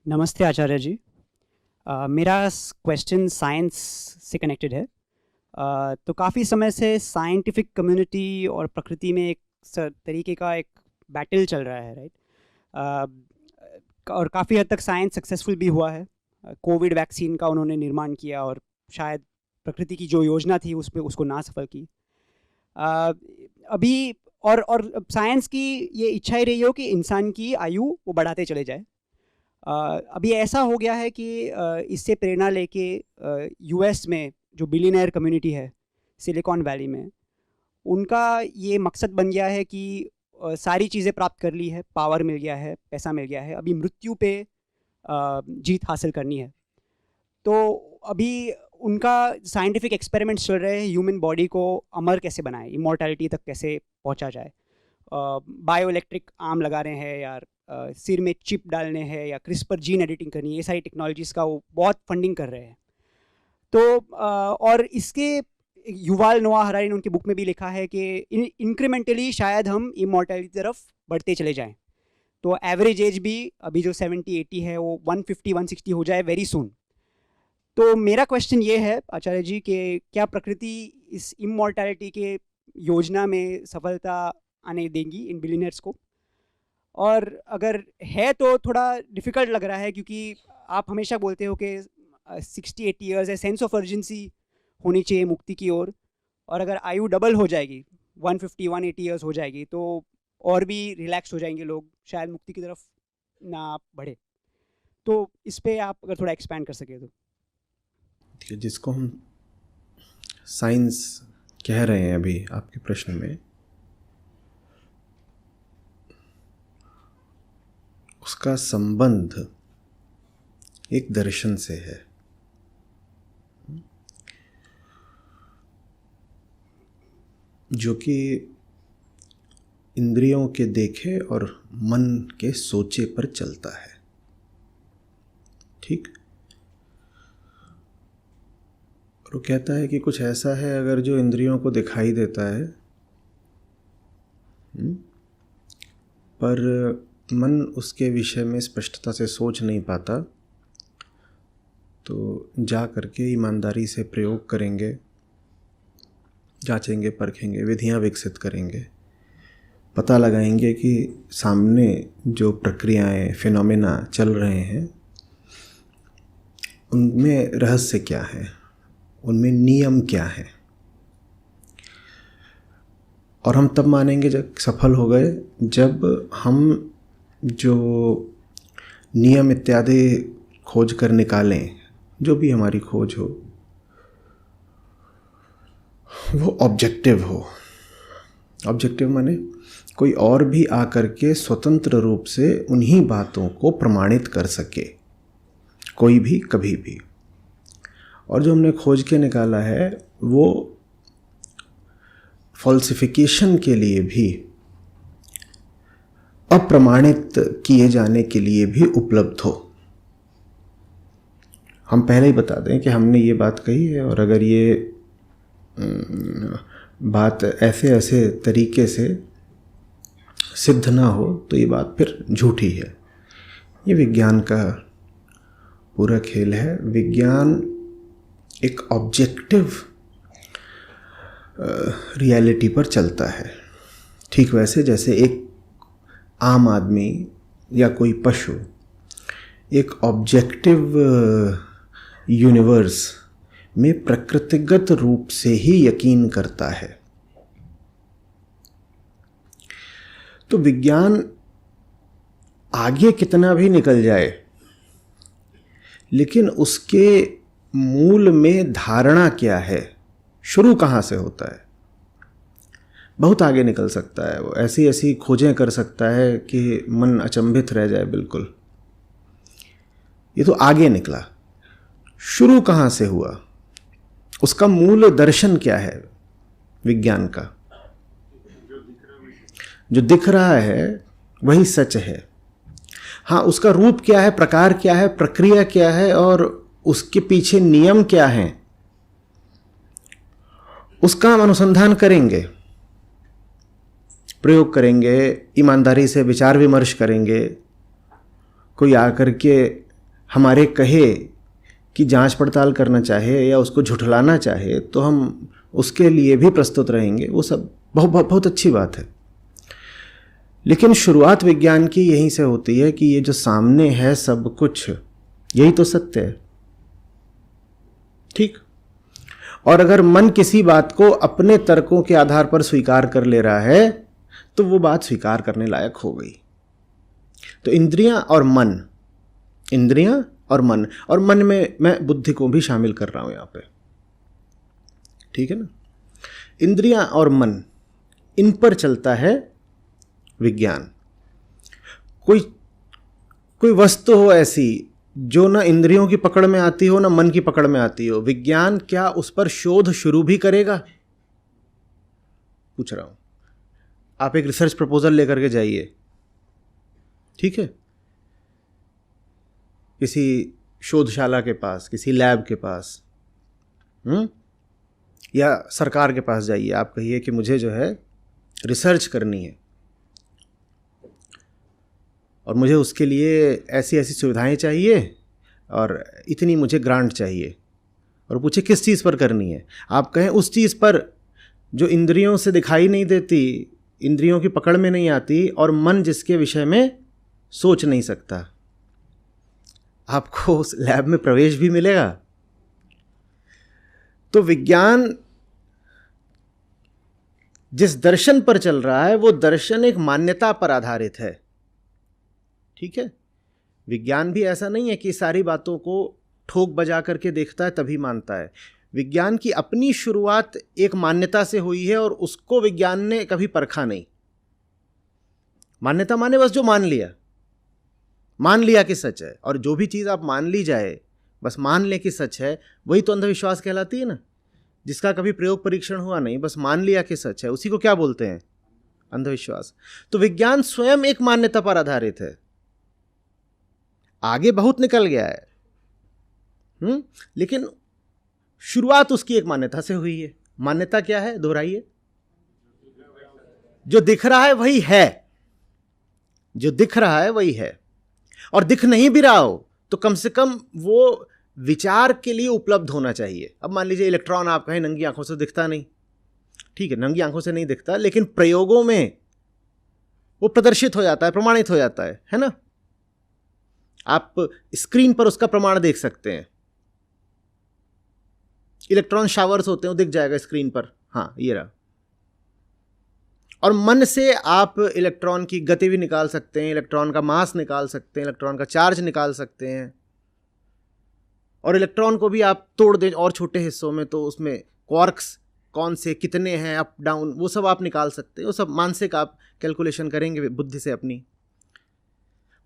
नमस्ते आचार्य जी। मेरा question science से कनेक्टेड है। तो काफ़ी समय से साइंटिफिक कम्युनिटी और प्रकृति में एक तरीके का एक बैटल चल रहा है, राइट? और काफ़ी हद तक साइंस सक्सेसफुल भी हुआ है। कोविड वैक्सीन का उन्होंने निर्माण किया और शायद प्रकृति की जो योजना थी उसमें उसको ना सफल की। अभी और साइंस की ये इच्छा ही रही हो कि इंसान की आयु वो बढ़ाते चले जाए। अभी ऐसा हो गया है कि इससे प्रेरणा लेके यूएस में जो बिलियनर कम्युनिटी है सिलिकॉन वैली में, उनका ये मकसद बन गया है कि सारी चीज़ें प्राप्त कर ली है, पावर मिल गया है, पैसा मिल गया है, अभी मृत्यु पे जीत हासिल करनी है। तो अभी उनका साइंटिफिक एक्सपेरिमेंट्स चल रहे हैं, ह्यूमन बॉडी को अमर कैसे बनाए, इमॉर्टैलिटी तक कैसे पहुंचा जाए। बायो इलेक्ट्रिक आर्म लगा रहे हैं यार, सिर में चिप डालने हैं या क्रिस्पर जीन एडिटिंग करनी है, ये सारी टेक्नोलॉजीज़ का वो बहुत फंडिंग कर रहे हैं। तो और इसके युवाल नोआ हरारी ने उनकी बुक में भी लिखा है कि इंक्रीमेंटली शायद हम इमॉर्टैलिटी की तरफ बढ़ते चले जाएं। तो एवरेज एज भी अभी जो 70-80 है वो 150-160 हो जाए वेरी सून। तो मेरा क्वेश्चन ये है आचार्य जी कि क्या प्रकृति इस इमॉर्टैलिटी के योजना में सफलता आने देंगी इन बिलियनर्स को? और अगर है तो थोड़ा डिफ़िकल्ट लग रहा है, क्योंकि आप हमेशा बोलते हो कि 60-80 ईयर्स है, सेंस ऑफ अर्जेंसी होनी चाहिए मुक्ति की ओर। और अगर आयु डबल हो जाएगी, 150-180 ईयर्स हो जाएगी, तो और भी रिलैक्स हो जाएंगे लोग, शायद मुक्ति की तरफ ना बढ़े। तो इस पर आप अगर थोड़ा एक्सपैंड कर सके तो। जिसको हम साइंस कह रहे हैं अभी आपके प्रश्न में, उसका संबंध एक दर्शन से है। जो कि इंद्रियों के देखे और मन के सोचे पर चलता है। ठीक। और वो कहता है कि कुछ ऐसा है अगर जो इंद्रियों को दिखाई देता है, पर मन उसके विषय में स्पष्टता से सोच नहीं पाता, तो जा करके ईमानदारी से प्रयोग करेंगे, जांचेंगे, परखेंगे, विधियां विकसित करेंगे, पता लगाएंगे कि सामने जो प्रक्रियाएं, फिनोमेना चल रहे हैं उनमें रहस्य क्या है, उनमें नियम क्या है। और हम तब मानेंगे जब सफल हो गए, जब हम जो नियम इत्यादि खोज कर निकालें, जो भी हमारी खोज हो वो ऑब्जेक्टिव हो। ऑब्जेक्टिव माने कोई और भी आकर के स्वतंत्र रूप से उन्हीं बातों को प्रमाणित कर सके, कोई भी कभी भी। और जो हमने खोज के निकाला है वो फॉल्सिफिकेशन के लिए भी, अप्रमाणित किए जाने के लिए भी उपलब्ध हो। हम पहले ही बता दें कि हमने ये बात कही है, और अगर ये बात ऐसे ऐसे तरीके से सिद्ध ना हो तो ये बात फिर झूठी है। ये विज्ञान का पूरा खेल है। विज्ञान एक ऑब्जेक्टिव रियलिटी पर चलता है, ठीक वैसे जैसे एक आम आदमी या कोई पशु एक ऑब्जेक्टिव यूनिवर्स में प्रकृतिगत रूप से ही यकीन करता है। तो विज्ञान आगे कितना भी निकल जाए, लेकिन उसके मूल में धारणा क्या है, शुरू कहाँ से होता है, बहुत आगे निकल सकता है। वो ऐसी ऐसी खोजें कर सकता है कि मन अचंभित रह जाए बिल्कुल। ये तो आगे निकला, शुरू कहाँ से हुआ, उसका मूल दर्शन क्या है विज्ञान का। जो दिख रहा है वही सच है। हाँ, उसका रूप क्या है, प्रकार क्या है, प्रक्रिया क्या है और उसके पीछे नियम क्या हैं, उसका हम अनुसंधान करेंगे, प्रयोग करेंगे, ईमानदारी से विचार विमर्श करेंगे। कोई आकर के हमारे कहे कि जांच पड़ताल करना चाहे या उसको झुठलाना चाहे तो हम उसके लिए भी प्रस्तुत रहेंगे। वो सब बहुत बहुत बहुत अच्छी बात है। लेकिन शुरुआत विज्ञान की यहीं से होती है कि ये जो सामने है सब कुछ यही तो सत्य है, ठीक। और अगर मन किसी बात को अपने तर्कों के आधार पर स्वीकार कर ले रहा है तो वो बात स्वीकार करने लायक हो गई। तो इंद्रियां और मन, इंद्रियां और मन में मैं बुद्धि को भी शामिल कर रहा हूं यहां पे, ठीक है ना। इंद्रियां और मन, इन पर चलता है विज्ञान। कोई वस्तु हो ऐसी जो ना इंद्रियों की पकड़ में आती हो ना मन की पकड़ में आती हो, विज्ञान क्या उस पर शोध शुरू भी करेगा? पूछ रहा हूं। आप एक रिसर्च प्रपोजल लेकर के जाइए, ठीक है, किसी शोधशाला के पास, किसी लैब के पास, या सरकार के पास जाइए। आप कहिए कि मुझे जो है रिसर्च करनी है और मुझे उसके लिए ऐसी ऐसी सुविधाएं चाहिए और इतनी मुझे ग्रांट चाहिए, और पूछे किस चीज़ पर करनी है। आप कहें उस चीज़ पर जो इंद्रियों से दिखाई नहीं देती, इंद्रियों की पकड़ में नहीं आती, और मन जिसके विषय में सोच नहीं सकता। आपको उस लैब में प्रवेश भी मिलेगा? तो विज्ञान जिस दर्शन पर चल रहा है वो दर्शन एक मान्यता पर आधारित है, ठीक है। विज्ञान भी ऐसा नहीं है कि सारी बातों को ठोक बजा करके देखता है तभी मानता है। विज्ञान की अपनी शुरुआत एक मान्यता से हुई है और उसको विज्ञान ने कभी परखा नहीं। मान्यता माने बस जो मान लिया कि सच है, और जो भी चीज़ आप मान ली जाए, बस मान ले कि सच है, वही तो अंधविश्वास कहलाती है ना। जिसका कभी प्रयोग परीक्षण हुआ नहीं, बस मान लिया कि सच है, उसी को क्या बोलते हैं? अंधविश्वास। तो विज्ञान स्वयं एक मान्यता पर आधारित है। आगे बहुत निकल गया है, लेकिन शुरुआत उसकी एक मान्यता से हुई है। मान्यता क्या है? दोहराइए। जो दिख रहा है वही है, जो दिख रहा है वही है, और दिख नहीं भी रहा हो तो कम से कम वो विचार के लिए उपलब्ध होना चाहिए। अब मान लीजिए इलेक्ट्रॉन आप कहें नंगी आंखों से दिखता नहीं, ठीक है, नंगी आंखों से नहीं दिखता, लेकिन प्रयोगों में वो प्रदर्शित हो जाता है, प्रमाणित हो जाता है ना। आप स्क्रीन पर उसका प्रमाण देख सकते हैं। इलेक्ट्रॉन शावर्स होते हैं, वो दिख जाएगा स्क्रीन पर, हाँ ये रहा। और मन से आप इलेक्ट्रॉन की गति भी निकाल सकते हैं, इलेक्ट्रॉन का मास निकाल सकते हैं, इलेक्ट्रॉन का चार्ज निकाल सकते हैं, और इलेक्ट्रॉन को भी आप तोड़ दें और छोटे हिस्सों में, तो उसमें क्वार्क्स कौन से कितने हैं, अप डाउन, वो सब आप निकाल सकते हैं। वो सब मानसिक आप कैलकुलेशन करेंगे बुद्धि से अपनी।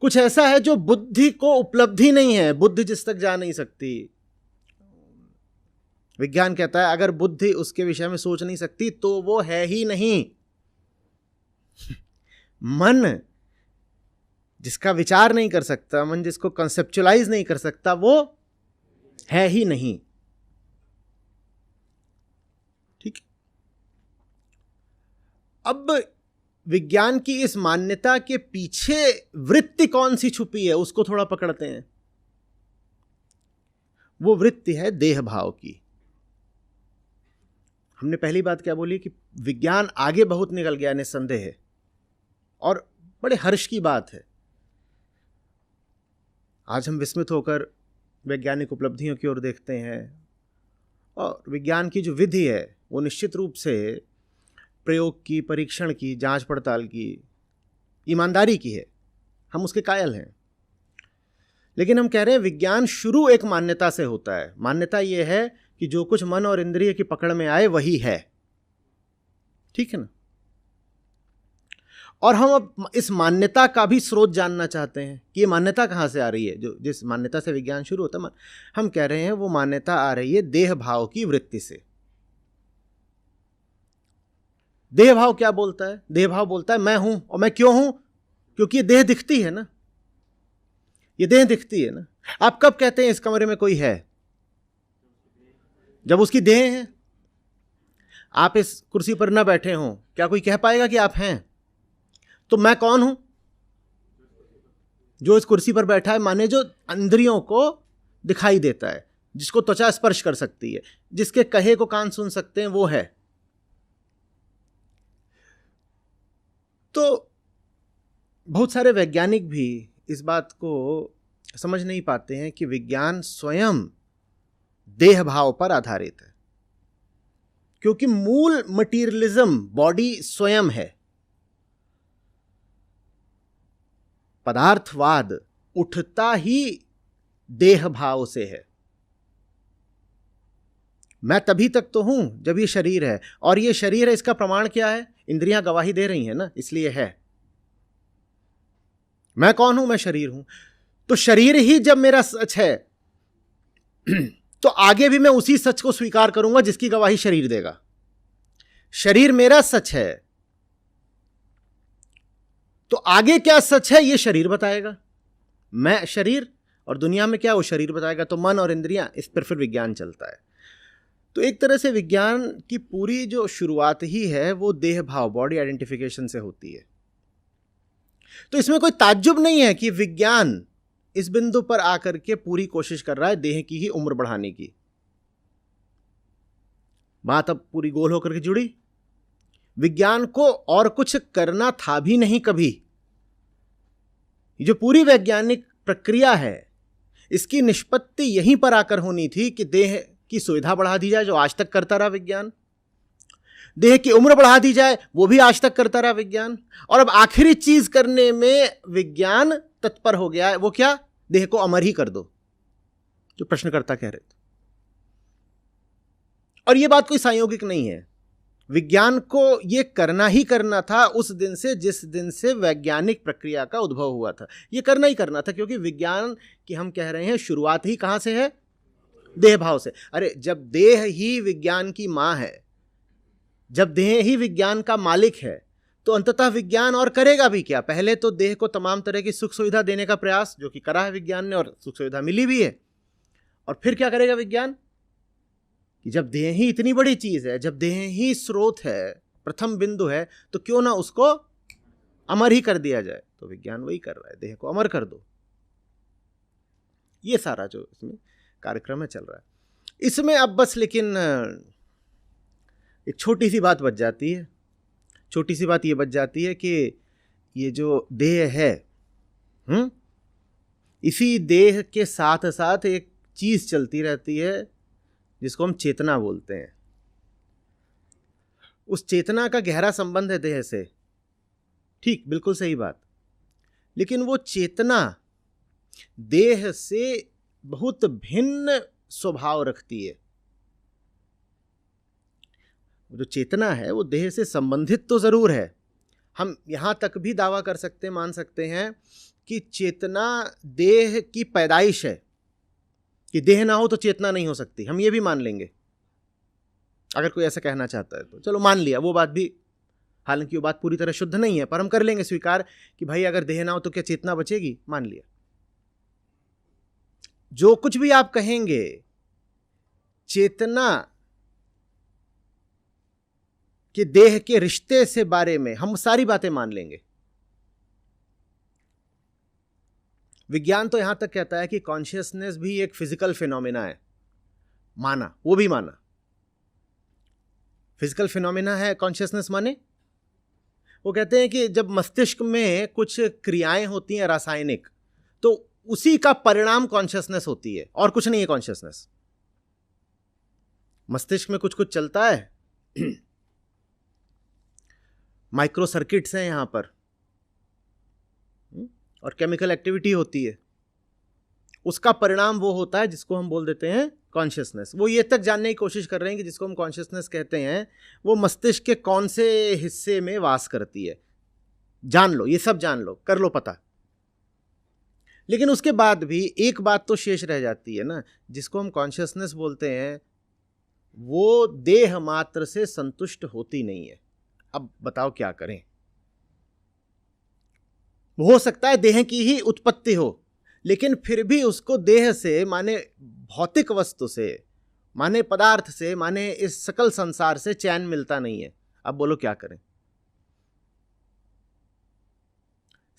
कुछ ऐसा है जो बुद्धि को उपलब्धि नहीं है, बुद्धि जिस तक जा नहीं सकती। विज्ञान कहता है अगर बुद्धि उसके विषय में सोच नहीं सकती तो वो है ही नहीं। मन जिसका विचार नहीं कर सकता, मन जिसको कंसेप्चुलाइज नहीं कर सकता, वो है ही नहीं, ठीक। अब विज्ञान की इस मान्यता के पीछे वृत्ति कौन सी छुपी है उसको थोड़ा पकड़ते हैं। वो वृत्ति है देह भाव की। हमने पहली बात क्या बोली कि विज्ञान आगे बहुत निकल गया, निस्संदेह है, और बड़े हर्ष की बात है। आज हम विस्मित होकर वैज्ञानिक उपलब्धियों की ओर देखते हैं, और विज्ञान की जो विधि है वो निश्चित रूप से प्रयोग की, परीक्षण की, जांच पड़ताल की, ईमानदारी की है, हम उसके कायल हैं। लेकिन हम कह रहे हैं विज्ञान शुरू एक मान्यता से होता है। मान्यता ये है कि जो कुछ मन और इंद्रिय की पकड़ में आए वही है, ठीक है ना। और हम अब इस मान्यता का भी स्रोत जानना चाहते हैं कि ये मान्यता कहाँ से आ रही है। जो जिस मान्यता से विज्ञान शुरू होता है, हम कह रहे हैं वो मान्यता आ रही है देह भाव की वृत्ति से। देह भाव क्या बोलता है? देह भाव बोलता है मैं हूं, और मैं क्यों हूं? क्योंकि ये देह दिखती है ना, ये देह दिखती है ना। आप कब कहते हैं इस कमरे में कोई है? जब उसकी देह है। आप इस कुर्सी पर न बैठे हों, क्या कोई कह पाएगा कि आप हैं? तो मैं कौन हूं? जो इस कुर्सी पर बैठा है माने जो इंद्रियों को दिखाई देता है, जिसको त्वचा स्पर्श कर सकती है, जिसके कहे को कान सुन सकते हैं, वो है। तो बहुत सारे वैज्ञानिक भी इस बात को समझ नहीं पाते हैं कि विज्ञान स्वयं देह भाव पर आधारित है, क्योंकि मूल मटीरियलिज्म बॉडी स्वयं है। पदार्थवाद उठता ही देह भाव से है। मैं तभी तक तो हूं जब ये शरीर है, और ये शरीर है, इसका प्रमाण क्या है? इंद्रियां गवाही दे रही हैं ना, इसलिए है। मैं कौन हूं? मैं शरीर हूं। तो शरीर ही जब मेरा सच है तो आगे भी मैं उसी सच को स्वीकार करूंगा जिसकी गवाही शरीर देगा। शरीर मेरा सच है, तो आगे क्या सच है ये शरीर बताएगा। मैं शरीर और दुनिया में क्या, वो शरीर बताएगा। तो मन और इंद्रियां, इस पर फिर विज्ञान चलता है। तो एक तरह से विज्ञान की पूरी जो शुरुआत ही है वो देह भाव, बॉडी आइडेंटिफिकेशन से होती है। तो इसमें कोई ताज्जुब नहीं है कि विज्ञान इस बिंदु पर आकर के पूरी कोशिश कर रहा है देह की ही उम्र बढ़ाने की। बात अब पूरी गोल होकर के जुड़ी। विज्ञान को और कुछ करना था भी नहीं कभी। जो पूरी वैज्ञानिक प्रक्रिया है, इसकी निष्पत्ति यहीं पर आकर होनी थी कि देह की सुविधा बढ़ा दी जाए, जो आज तक करता रहा विज्ञान। देह की उम्र बढ़ा दी जाए, वो भी आज तक करता रहा विज्ञान। और अब आखिरी चीज करने में विज्ञान तत्पर हो गया है, वो क्या? देह को अमर ही कर दो, जो प्रश्नकर्ता कह रहे थे। और ये बात कोई संयोगिक नहीं है। विज्ञान को ये करना ही करना था उस दिन से जिस दिन से वैज्ञानिक प्रक्रिया का उद्भव हुआ था। ये करना ही करना था, क्योंकि विज्ञान की हम कह रहे हैं शुरुआत ही कहां से है? देह भाव से। अरे जब देह ही विज्ञान की मां है, जब देह ही विज्ञान का मालिक है, तो अंततः विज्ञान और करेगा भी क्या? पहले तो देह को तमाम तरह की सुख सुविधा देने का प्रयास, जो कि करा है विज्ञान ने, और सुख सुविधा मिली भी है। और फिर क्या करेगा विज्ञान? कि जब देह ही इतनी बड़ी चीज है, जब देह ही स्रोत है, प्रथम बिंदु है, तो क्यों ना उसको अमर ही कर दिया जाए। तो विज्ञान वही कर रहा है, देह को अमर कर दो। ये सारा जो इसमें कार्यक्रम है चल रहा है। इसमें अब बस लेकिन एक छोटी सी बात बच जाती है। छोटी सी बात ये बच जाती है कि ये जो देह है, इसी देह के साथ साथ एक चीज चलती रहती है जिसको हम चेतना बोलते हैं। उस चेतना का गहरा संबंध है देह से, ठीक, बिल्कुल सही बात। लेकिन वो चेतना देह से बहुत भिन्न स्वभाव रखती है। जो चेतना है वो देह से संबंधित तो जरूर है। हम यहां तक भी दावा कर सकते, मान सकते हैं कि चेतना देह की पैदाइश है, कि देह ना हो तो चेतना नहीं हो सकती। हम ये भी मान लेंगे, अगर कोई ऐसा कहना चाहता है तो चलो मान लिया वो बात भी। हालांकि वो बात पूरी तरह शुद्ध नहीं है, पर हम कर लेंगे स्वीकार कि भाई अगर देह ना हो तो क्या चेतना बचेगी? मान लिया। जो कुछ भी आप कहेंगे, चेतना के देह के रिश्ते से बारे में हम सारी बातें मान लेंगे। विज्ञान तो यहां तक कहता है कि कॉन्शियसनेस भी एक फिजिकल फिनोमेना है। माना, वो भी माना, फिजिकल फिनोमेना है कॉन्शियसनेस। माने वो कहते हैं कि जब मस्तिष्क में कुछ क्रियाएं होती हैं रासायनिक, तो उसी का परिणाम कॉन्शियसनेस होती है, और कुछ नहीं है कॉन्शियसनेस। मस्तिष्क में कुछ कुछ चलता है, माइक्रो सर्किट्स हैं यहां पर, और केमिकल एक्टिविटी होती है। उसका परिणाम वो होता है जिसको हम बोल देते हैं कॉन्शियसनेस। वो ये तक जानने की कोशिश कर रहे हैं कि जिसको हम कॉन्शियसनेस कहते हैं वो मस्तिष्क के कौन से हिस्से में वास करती है। जान लो, ये सब जान लो, कर लो पता। लेकिन उसके बाद भी एक बात तो शेष रह जाती है ना, जिसको हम कॉन्शियसनेस बोलते हैं, वो देह मात्र से संतुष्ट होती नहीं है। अब बताओ क्या करें? हो सकता है देह की ही उत्पत्ति हो, लेकिन फिर भी उसको देह से, माने भौतिक वस्तु से, माने पदार्थ से, माने इस सकल संसार से चैन मिलता नहीं है। अब बोलो क्या करें?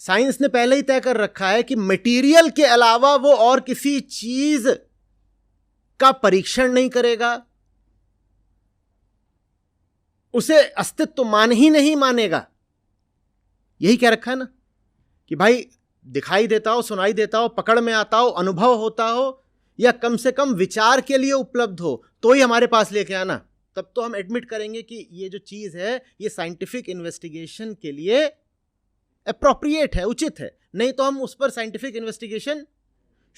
साइंस ने पहले ही तय कर रखा है कि मटेरियल के अलावा वो और किसी चीज का परीक्षण नहीं करेगा, उसे अस्तित्व मान ही नहीं मानेगा। यही कह रखा है ना कि भाई दिखाई देता हो, सुनाई देता हो, पकड़ में आता हो, अनुभव होता हो, या कम से कम विचार के लिए उपलब्ध हो, तो ही हमारे पास लेके आना। तब तो हम एडमिट करेंगे कि ये जो चीज है ये साइंटिफिक इन्वेस्टिगेशन के लिए अप्रोप्रिएट है, उचित है। नहीं तो हम उस पर साइंटिफिक इन्वेस्टिगेशन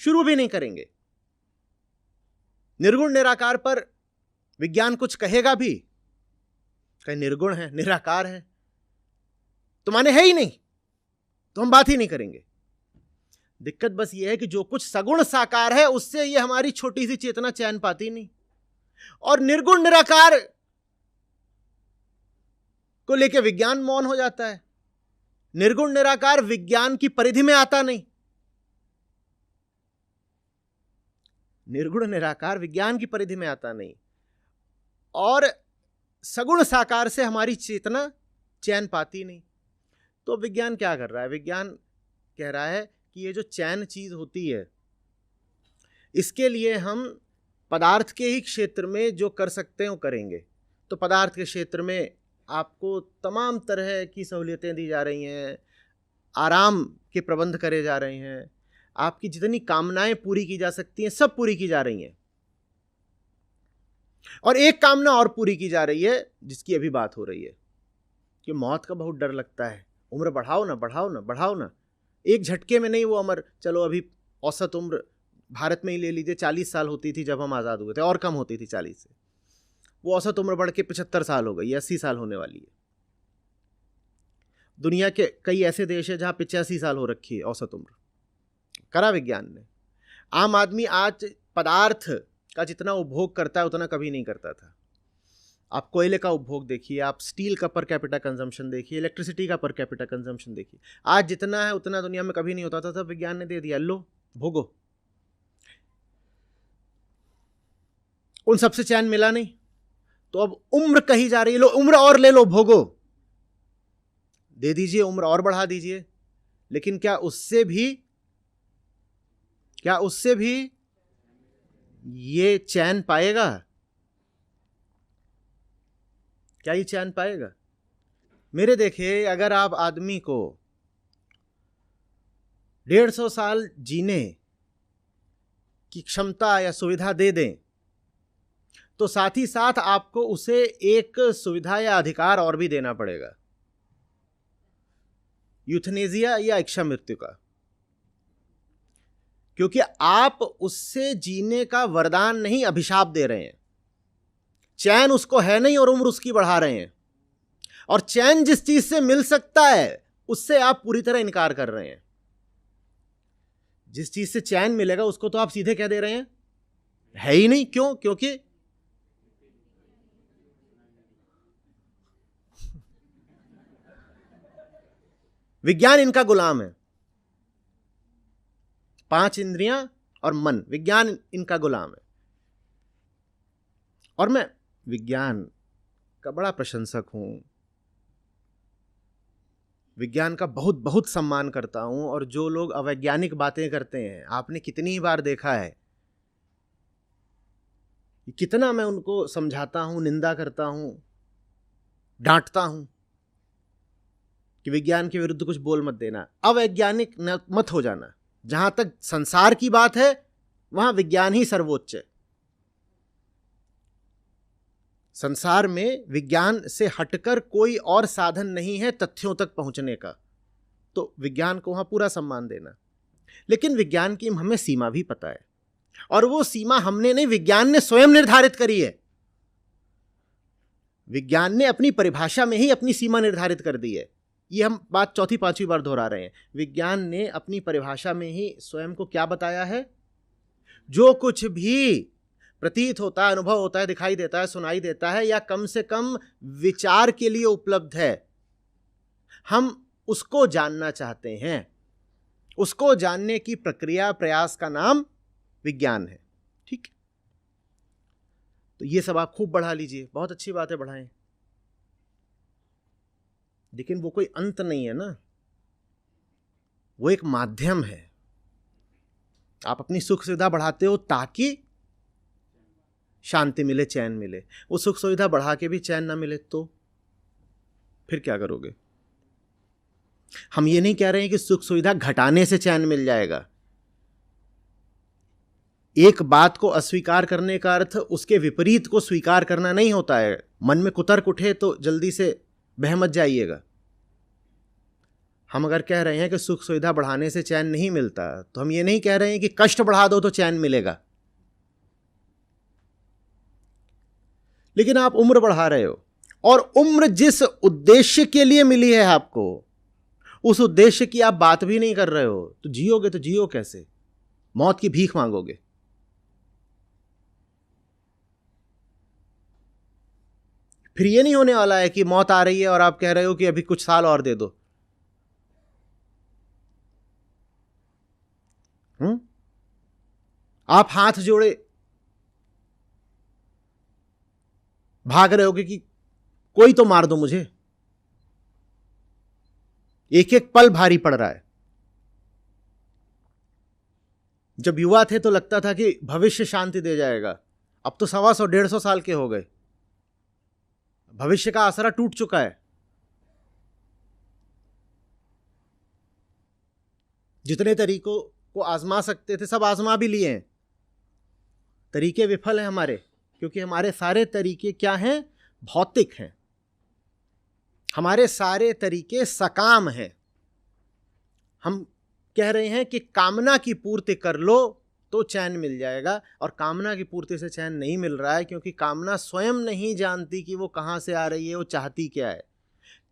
शुरू भी नहीं करेंगे। निर्गुण निराकार पर विज्ञान कुछ कहेगा भी, कहीं निर्गुण है, निराकार है, तो माने है ही नहीं, तो हम बात ही नहीं करेंगे। दिक्कत बस ये है कि जो कुछ सगुण साकार है उससे ये हमारी छोटी सी चेतना चैन पाती नहीं, और निर्गुण निराकार को लेके विज्ञान मौन हो जाता है। निर्गुण निराकार विज्ञान की परिधि में आता नहीं। निर्गुण निराकार विज्ञान की परिधि में आता नहीं, और सगुण साकार से हमारी चेतना चैन पाती नहीं। तो विज्ञान क्या कर रहा है? विज्ञान कह रहा है कि ये जो चैन चीज होती है, इसके लिए हम पदार्थ के ही क्षेत्र में जो कर सकते हैं वो करेंगे। तो पदार्थ के क्षेत्र में आपको तमाम तरह की सहूलियतें दी जा रही हैं, आराम के प्रबंध करे जा रहे हैं, आपकी जितनी कामनाएं पूरी की जा सकती हैं सब पूरी की जा रही हैं। और एक कामना और पूरी की जा रही है जिसकी अभी बात हो रही है कि मौत का बहुत डर लगता है, उम्र बढ़ाओ ना, बढ़ाओ ना, बढ़ाओ ना। एक झटके में नहीं वो अमर, चलो अभी औसत उम्र भारत में ही ले लीजिए, 40 साल होती थी जब हम आज़ाद हुए थे, और कम होती थी 40 से। वो औसत उम्र बढ़ के 75 साल हो गई, 80 साल होने वाली है। दुनिया के कई ऐसे देश हैं जहां 85 साल हो रखी है औसत उम्र, करा विज्ञान ने। आम आदमी आज पदार्थ का जितना उपभोग करता है उतना कभी नहीं करता था। आप कोयले का उपभोग देखिए, आप स्टील का पर कैपिटा कंजम्पशन देखिए, इलेक्ट्रिसिटी का पर कैपिटा कंजम्पशन देखिए। आज जितना है उतना दुनिया में कभी नहीं होता था, तब विज्ञान ने दे दिया, लो भोगो। उन सबसे चैन मिला नहीं, तो अब उम्र कही जा रही है, लो उम्र और ले लो, भोगो, दे दीजिए, उम्र और बढ़ा दीजिए। लेकिन क्या उससे भी ये चैन पाएगा? क्या ये चैन पाएगा? मेरे देखिए, अगर आप आदमी को 150 साल जीने की क्षमता या सुविधा दे दें, तो साथ ही साथ आपको उसे एक सुविधा या अधिकार और भी देना पड़ेगा, यूथनेजिया या इच्छा मृत्यु का। क्योंकि आप उससे जीने का वरदान नहीं, अभिशाप दे रहे हैं। चैन उसको है नहीं और उम्र उसकी बढ़ा रहे हैं। और चैन जिस चीज से मिल सकता है उससे आप पूरी तरह इनकार कर रहे हैं। जिस चीज से चैन मिलेगा उसको तो आप सीधे कह दे रहे हैं है ही नहीं। क्यों? क्योंकि विज्ञान इनका गुलाम है। 5 इंद्रियां और मन, विज्ञान इनका गुलाम है। और मैं विज्ञान का बड़ा प्रशंसक हूं, विज्ञान का बहुत बहुत सम्मान करता हूं। और जो लोग अवैज्ञानिक बातें करते हैं, आपने कितनी ही बार देखा है, कितना मैं उनको समझाता हूं, निंदा करता हूं, डांटता हूं कि विज्ञान के विरुद्ध कुछ बोल मत देना, अवैज्ञानिक मत हो जाना। जहां तक संसार की बात है वहां विज्ञान ही सर्वोच्च है। संसार में विज्ञान से हटकर कोई और साधन नहीं है तथ्यों तक पहुंचने का, तो विज्ञान को वहां पूरा सम्मान देना। लेकिन विज्ञान की हमें सीमा भी पता है, और वो सीमा हमने नहीं, विज्ञान ने स्वयं निर्धारित करी है। विज्ञान ने अपनी परिभाषा में ही अपनी सीमा निर्धारित कर दी है। ये हम बात चौथी पांचवी बार दोहरा रहे हैं। विज्ञान ने अपनी परिभाषा में ही स्वयं को क्या बताया है? जो कुछ भी प्रतीत होता है, अनुभव होता है, दिखाई देता है, सुनाई देता है, या कम से कम विचार के लिए उपलब्ध है, हम उसको जानना चाहते हैं। उसको जानने की प्रक्रिया, प्रयास का नाम विज्ञान है। ठीक, तो ये सब आप खूब बढ़ा लीजिए, बहुत अच्छी बात है, बढ़ाएं। लेकिन वो कोई अंत नहीं है ना। वो एक माध्यम है। आप अपनी सुख सुविधा बढ़ाते हो ताकि शांति मिले, चैन मिले। वो सुख सुविधा बढ़ा के भी चैन ना मिले तो फिर क्या करोगे? हम ये नहीं कह रहे हैं कि सुख सुविधा घटाने से चैन मिल जाएगा। एक बात को अस्वीकार करने का अर्थ उसके विपरीत को स्वीकार करना नहीं होता है। मन में कुतर्क उठे तो जल्दी से बह मत जाइएगा। हम अगर कह रहे हैं कि सुख सुविधा बढ़ाने से चैन नहीं मिलता, तो हम ये नहीं कह रहे हैं कि कष्ट बढ़ा दो तो चैन मिलेगा। लेकिन आप उम्र बढ़ा रहे हो, और उम्र जिस उद्देश्य के लिए मिली है आपको, उस उद्देश्य की आप बात भी नहीं कर रहे हो, तो जियोगे तो जियो कैसे? मौत की भीख मांगोगे। फिर ये नहीं होने वाला है कि मौत आ रही है और आप कह रहे हो कि अभी कुछ साल और दे दो। आप हाथ जोड़े भाग रहे होगे कि कोई तो मार दो मुझे। एक एक पल भारी पड़ रहा है। जब युवा थे तो लगता था कि भविष्य शांति दे जाएगा। अब तो 125-150 साल के हो गए, भविष्य का आसरा टूट चुका है। जितने तरीकों को आजमा सकते थे सब आजमा भी लिए हैं। तरीके विफल हैं हमारे, क्योंकि हमारे सारे तरीके क्या हैं? भौतिक हैं। हमारे सारे तरीके सकाम हैं। हम कह रहे हैं कि कामना की पूर्ति कर लो तो चैन मिल जाएगा, और कामना की पूर्ति से चैन नहीं मिल रहा है, क्योंकि कामना स्वयं नहीं जानती कि वो कहां से आ रही है, वो चाहती क्या है।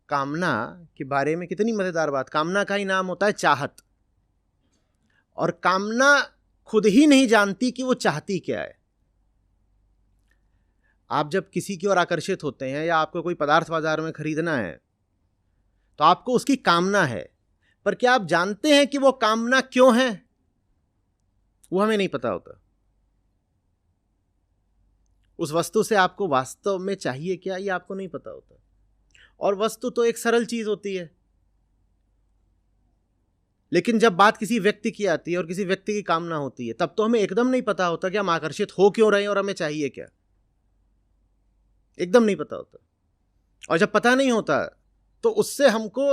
कामना के बारे में कितनी मजेदार बात। कामना का ही नाम होता है चाहत, और कामना खुद ही नहीं जानती कि वो चाहती क्या है। आप जब किसी की ओर आकर्षित होते हैं, या आपको कोई पदार्थ बाजार में खरीदना है, तो आपको उसकी कामना है, पर क्या आप जानते हैं कि वो कामना क्यों है? वो हमें नहीं पता होता। उस वस्तु से आपको वास्तव में चाहिए क्या, ये आपको नहीं पता होता। और वस्तु तो एक सरल चीज होती है, लेकिन जब बात किसी व्यक्ति की आती है और किसी व्यक्ति की कामना होती है, तब तो हमें एकदम नहीं पता होता कि हम आकर्षित हो क्यों रहे हैं और हमें चाहिए क्या। एकदम नहीं पता होता। और जब पता नहीं होता तो उससे हमको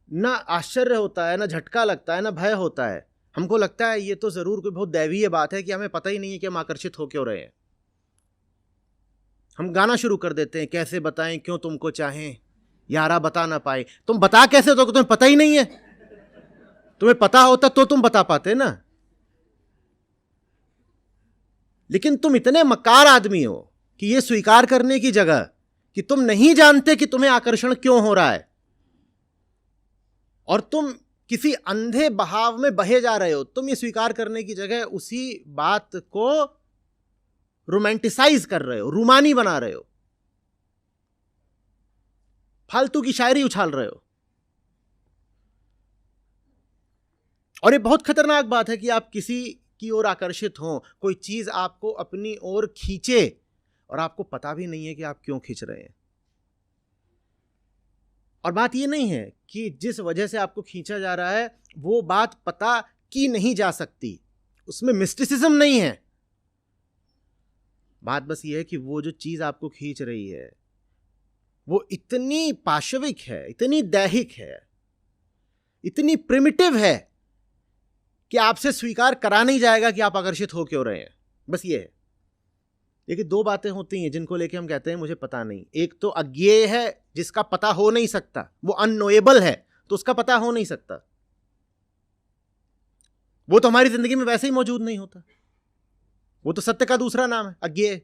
ना आश्चर्य होता है, ना झटका लगता है, ना भय होता है। हमको लगता है ये तो जरूर कोई बहुत दैवीय बात है कि हमें पता ही नहीं है कि हम आकर्षित हो क्यों रहे हैं। हम गाना शुरू कर देते हैं, कैसे बताएं क्यों तुमको चाहें यारा बता ना पाए। तुम बता कैसे दो, तुम्हें पता ही नहीं है। तुम्हें पता होता तो तुम बता पाते ना। लेकिन तुम इतने मक्कार आदमी हो कि यह स्वीकार करने की जगह कि तुम नहीं जानते कि तुम्हें आकर्षण क्यों हो रहा है, और तुम किसी अंधे बहाव में बहे जा रहे हो, तुम ये स्वीकार करने की जगह उसी बात को रोमांटिसाइज कर रहे हो, रूमानी बना रहे हो, फालतू की शायरी उछाल रहे हो। और ये बहुत खतरनाक बात है कि आप किसी की ओर आकर्षित हो, कोई चीज आपको अपनी ओर खींचे और आपको पता भी नहीं है कि आप क्यों खींच रहे हैं। और बात ये नहीं है कि जिस वजह से आपको खींचा जा रहा है वो बात पता की नहीं जा सकती, उसमें मिस्टिसिज्म नहीं है। बात बस ये है कि वो जो चीज आपको खींच रही है वो इतनी पाशविक है, इतनी दैहिक है, इतनी प्रिमिटिव है कि आपसे स्वीकार करा नहीं जाएगा कि आप आकर्षित हो क्यों रहे हैं। बस ये है। लेकिन दो बातें होती हैं जिनको लेके हम कहते हैं मुझे पता नहीं। एक तो अज्ञेय है, जिसका पता हो नहीं सकता, वो अननोएबल है, तो उसका पता हो नहीं सकता। वो तो हमारी जिंदगी में वैसे ही मौजूद नहीं होता। वो तो सत्य का दूसरा नाम है, अज्ञेय।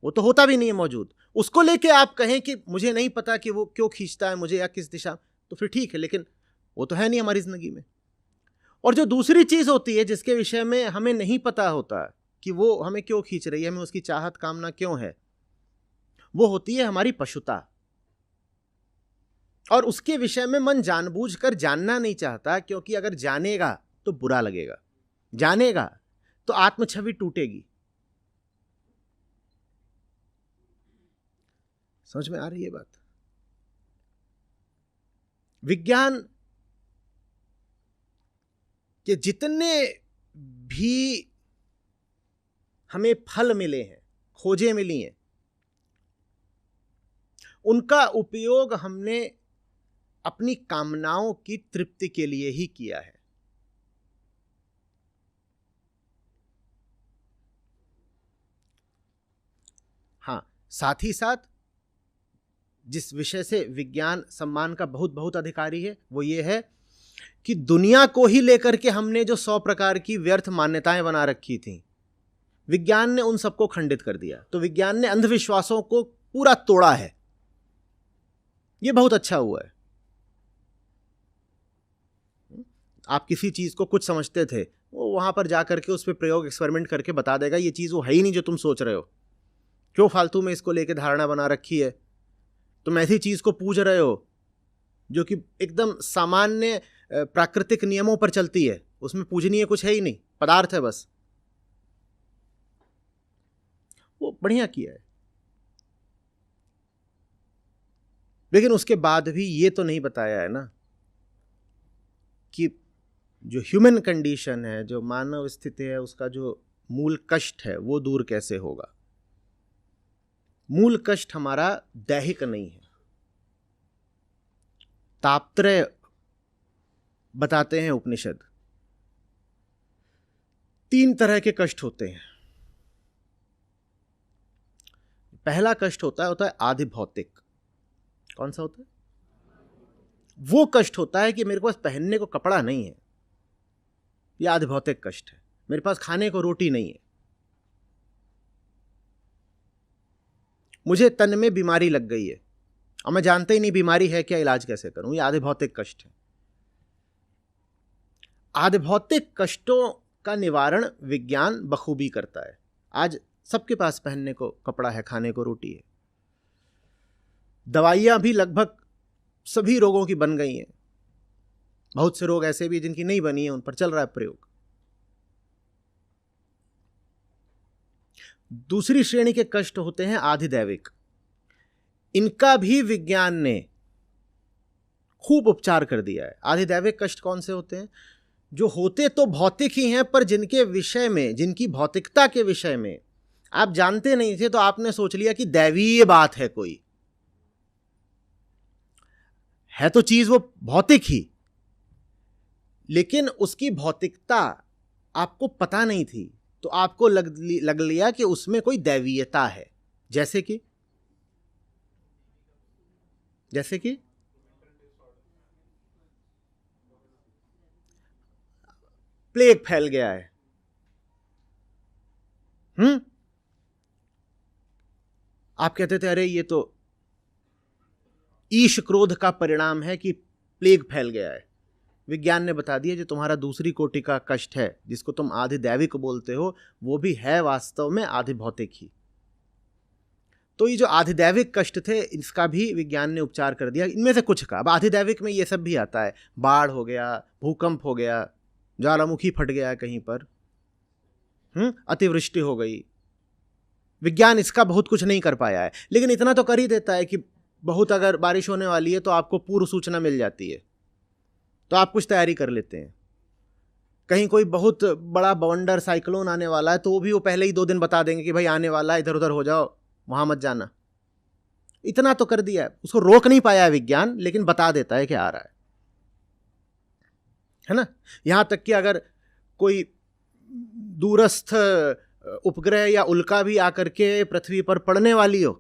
वो तो होता भी नहीं है मौजूद। उसको लेके आप कहें कि मुझे नहीं पता कि वो क्यों खींचता है मुझे या किस दिशा, तो फिर ठीक है, लेकिन वो तो है नहीं हमारी जिंदगी में। और जो दूसरी चीज होती है जिसके विषय में हमें नहीं पता होता कि वो हमें क्यों खींच रही है, हमें उसकी चाहत कामना क्यों है, वो होती है हमारी पशुता। और उसके विषय में मन जानबूझकर जानना नहीं चाहता, क्योंकि अगर जानेगा तो बुरा लगेगा, जानेगा तो आत्मछवि टूटेगी। समझ में आ रही है बात? विज्ञान कि जितने भी हमें फल मिले हैं, खोजें मिली हैं, उनका उपयोग हमने अपनी कामनाओं की तृप्ति के लिए ही किया है। हाँ, साथ ही साथ जिस विषय से विज्ञान सम्मान का बहुत बहुत अधिकारी है वो ये है कि दुनिया को ही लेकर के हमने जो 100 प्रकार की व्यर्थ मान्यताएं बना रखी थी, विज्ञान ने उन सबको खंडित कर दिया। तो विज्ञान ने अंधविश्वासों को पूरा तोड़ा है। ये बहुत अच्छा हुआ है। आप किसी चीज को कुछ समझते थे, वो वहां पर जाकर के उस पर प्रयोग एक्सपेरिमेंट करके बता देगा ये चीज वो है ही नहीं जो तुम सोच रहे हो, क्यों फालतू में इसको लेके धारणा बना रखी है। तुम ऐसी चीज को पूज रहे हो जो कि एकदम सामान्य प्राकृतिक नियमों पर चलती है, उसमें पूजनीय कुछ है ही नहीं, पदार्थ है बस। वो बढ़िया किया है, लेकिन उसके बाद भी ये तो नहीं बताया है ना कि जो ह्यूमन कंडीशन है, जो मानव स्थिति है, उसका जो मूल कष्ट है वो दूर कैसे होगा। मूल कष्ट हमारा दैहिक नहीं है। तापत्रय बताते हैं उपनिषद, 3 तरह के कष्ट होते हैं। पहला कष्ट होता है आदि भौतिक। कौन सा होता है? वो कष्ट होता है कि मेरे पास पहनने को कपड़ा नहीं है, यह आदि भौतिक कष्ट है। मेरे पास खाने को रोटी नहीं है, मुझे तन में बीमारी लग गई है और मैं जानता ही नहीं बीमारी है क्या, इलाज कैसे करूं, यह आदि भौतिक कष्ट है। आदि भौतिक कष्टों का निवारण विज्ञान बखूबी करता है। आज सबके पास पहनने को कपड़ा है, खाने को रोटी है, दवाइयां भी लगभग सभी रोगों की बन गई हैं। बहुत से रोग ऐसे भी जिनकी नहीं बनी है, उन पर चल रहा है प्रयोग। दूसरी श्रेणी के कष्ट होते हैं आधिदैविक। इनका भी विज्ञान ने खूब उपचार कर दिया है। आधिदैविक कष्ट कौन से होते हैं? जो होते तो भौतिक ही हैं, पर जिनके विषय में, जिनकी भौतिकता के विषय में आप जानते नहीं थे, तो आपने सोच लिया कि दैवीय बात है कोई, है तो चीज वो भौतिक ही, लेकिन उसकी भौतिकता आपको पता नहीं थी, तो आपको लग लिया कि उसमें कोई दैवीयता है। जैसे कि प्लेग फैल गया है। आप कहते थे अरे ये तो ईश क्रोध का परिणाम है कि प्लेग फैल गया है। विज्ञान ने बता दिया जो तुम्हारा दूसरी कोटि का कष्ट है, जिसको तुम आधिदैविक बोलते हो, वो भी है वास्तव में आधि भौतिक ही। तो ये जो आधिदैविक कष्ट थे, इसका भी विज्ञान ने उपचार कर दिया। इनमें से कुछ का, अब आधिदैविक में ये सब भी आता है, बाढ़ हो गया, भूकंप हो गया, ज्वालामुखी फट गया कहीं पर, अतिवृष्टि हो गई। विज्ञान इसका बहुत कुछ नहीं कर पाया है, लेकिन इतना तो कर ही देता है कि बहुत अगर बारिश होने वाली है तो आपको पूर्व सूचना मिल जाती है, तो आप कुछ तैयारी कर लेते हैं। कहीं कोई बहुत बड़ा बवंडर साइक्लोन आने वाला है, तो वो भी वो पहले ही 2 दिन बता देंगे कि भाई आने वाला है, इधर उधर हो जाओ, वहां मत जाना। इतना तो कर दिया है, उसको रोक नहीं पाया है विज्ञान, लेकिन बता देता है कि आ रहा है ना। यहां तक कि अगर कोई दूरस्थ उपग्रह या उल्का भी आकर के पृथ्वी पर पड़ने वाली हो,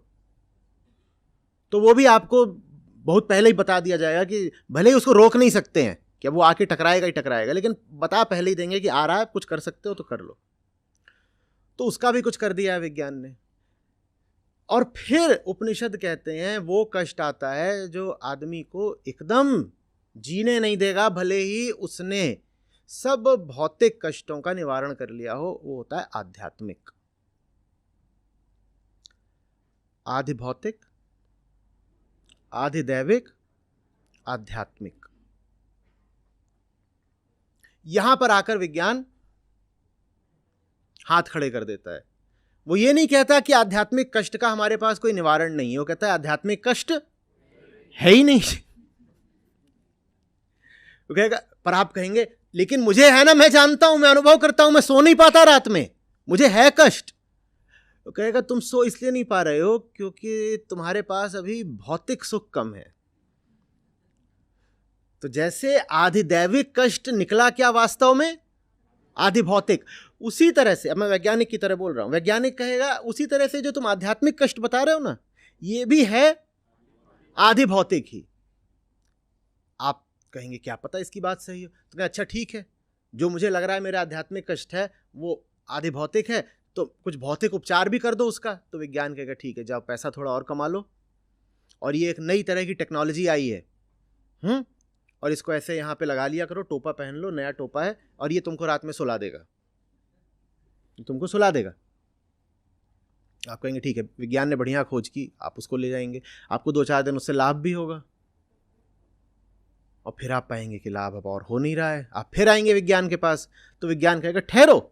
तो वो भी आपको बहुत पहले ही बता दिया जाएगा कि भले ही उसको रोक नहीं सकते हैं कि अब वो आके टकराएगा ही टकराएगा, लेकिन बता पहले ही देंगे कि आ रहा है, कुछ कर सकते हो तो कर लो। तो उसका भी कुछ कर दिया है विज्ञान ने। और फिर उपनिषद कहते हैं वो कष्ट आता है जो आदमी को एकदम जीने नहीं देगा, भले ही उसने सब भौतिक कष्टों का निवारण कर लिया हो, वो होता है आध्यात्मिक। आधि भौतिक, आधिदैविक, आध्यात्मिक। यहां पर आकर विज्ञान हाथ खड़े कर देता है। वो ये नहीं कहता कि आध्यात्मिक कष्ट का हमारे पास कोई निवारण नहीं है, वो कहता है आध्यात्मिक कष्ट है ही नहीं। वो कहेगा, पर आप कहेंगे लेकिन मुझे है ना, मैं जानता हूं, मैं अनुभव करता हूं, मैं सो नहीं पाता रात में, मुझे है कष्ट। तो कहेगा तुम सो इसलिए नहीं पा रहे हो क्योंकि तुम्हारे पास अभी भौतिक सुख कम है। तो जैसे आधिदैविक कष्ट निकला क्या वास्तव में? आधि भौतिक। उसी तरह से, अब मैं वैज्ञानिक की तरह बोल रहा हूं, वैज्ञानिक कहेगा उसी तरह से जो तुम आध्यात्मिक कष्ट बता रहे हो ना, ये भी है आधि भौतिक ही। आप कहेंगे क्या पता इसकी बात सही हो, तो कहें अच्छा ठीक है, जो मुझे लग रहा है मेरा आध्यात्मिक कष्ट है वो आधि भौतिक है, तो कुछ भौतिक उपचार भी कर दो उसका। तो विज्ञान कहेगा ठीक है, जाओ पैसा थोड़ा और कमा लो, और ये एक नई तरह की टेक्नोलॉजी आई है, और इसको ऐसे यहाँ पे लगा लिया करो, टोपा पहन लो, नया टोपा है, और ये तुमको रात में सुला देगा, तुमको सुला देगा। आप कहेंगे ठीक है, विज्ञान ने बढ़िया खोज की, आप उसको ले जाएंगे, आपको 2-4 दिन उससे लाभ भी होगा, और फिर आप पाएंगे कि लाभ अब और हो नहीं रहा है, आप फिर आएंगे विज्ञान के पास, तो विज्ञान कहेगा ठहरो,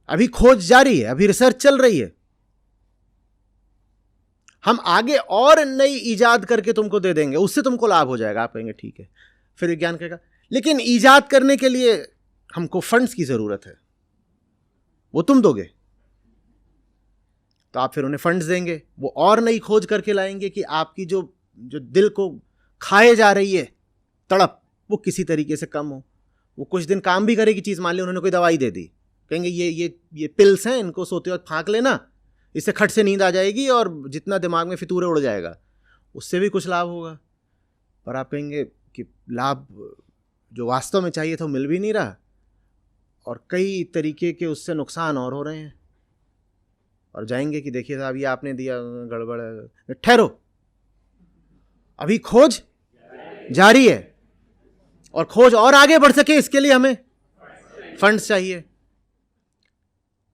अभी खोज जारी है, अभी रिसर्च चल रही है, हम आगे और नई इजाद करके तुमको दे देंगे, उससे तुमको लाभ हो जाएगा। आप कहेंगे ठीक है। फिर विज्ञान कहेगा लेकिन इजाद करने के लिए हमको फंड्स की जरूरत है, वो तुम दोगे। तो आप फिर उन्हें फंड्स देंगे, वो और नई खोज करके लाएंगे कि आपकी जो दिल को खाए जा रही है तड़प, वो किसी तरीके से कम हो। वो कुछ दिन काम भी करेगी चीज, मान ली उन्होंने कोई दवाई दे दी, कहेंगे ये पिल्स हैं, इनको सोते वक्त फाँक लेना, इससे खट से नींद आ जाएगी और जितना दिमाग में फितूरे उड़ जाएगा, उससे भी कुछ लाभ होगा। पर आप कहेंगे कि लाभ जो वास्तव में चाहिए था वो मिल भी नहीं रहा, और कई तरीके के उससे नुकसान और हो रहे हैं, और जाएंगे कि देखिए साहब ये आपने दिया गड़बड़ है। ठहरो, अभी खोज जारी है, और खोज और आगे बढ़ सके इसके लिए हमें फंड्स चाहिए,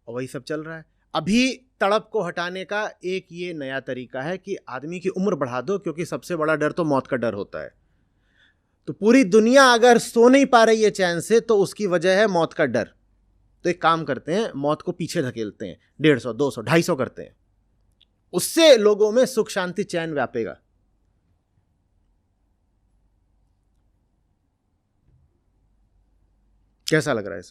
और वही सब चल रहा है। अभी तड़प को हटाने का एक ये नया तरीका है कि आदमी की उम्र बढ़ा दो, क्योंकि सबसे बड़ा डर तो मौत का डर होता है। तो पूरी दुनिया अगर सो नहीं पा रही है चैन से, तो उसकी वजह है मौत का डर। तो एक काम करते हैं, मौत को पीछे धकेलते हैं, 150, 200, 250 करते हैं, उससे लोगों में सुख शांति चैन व्यापेगा। कैसा लग रहा है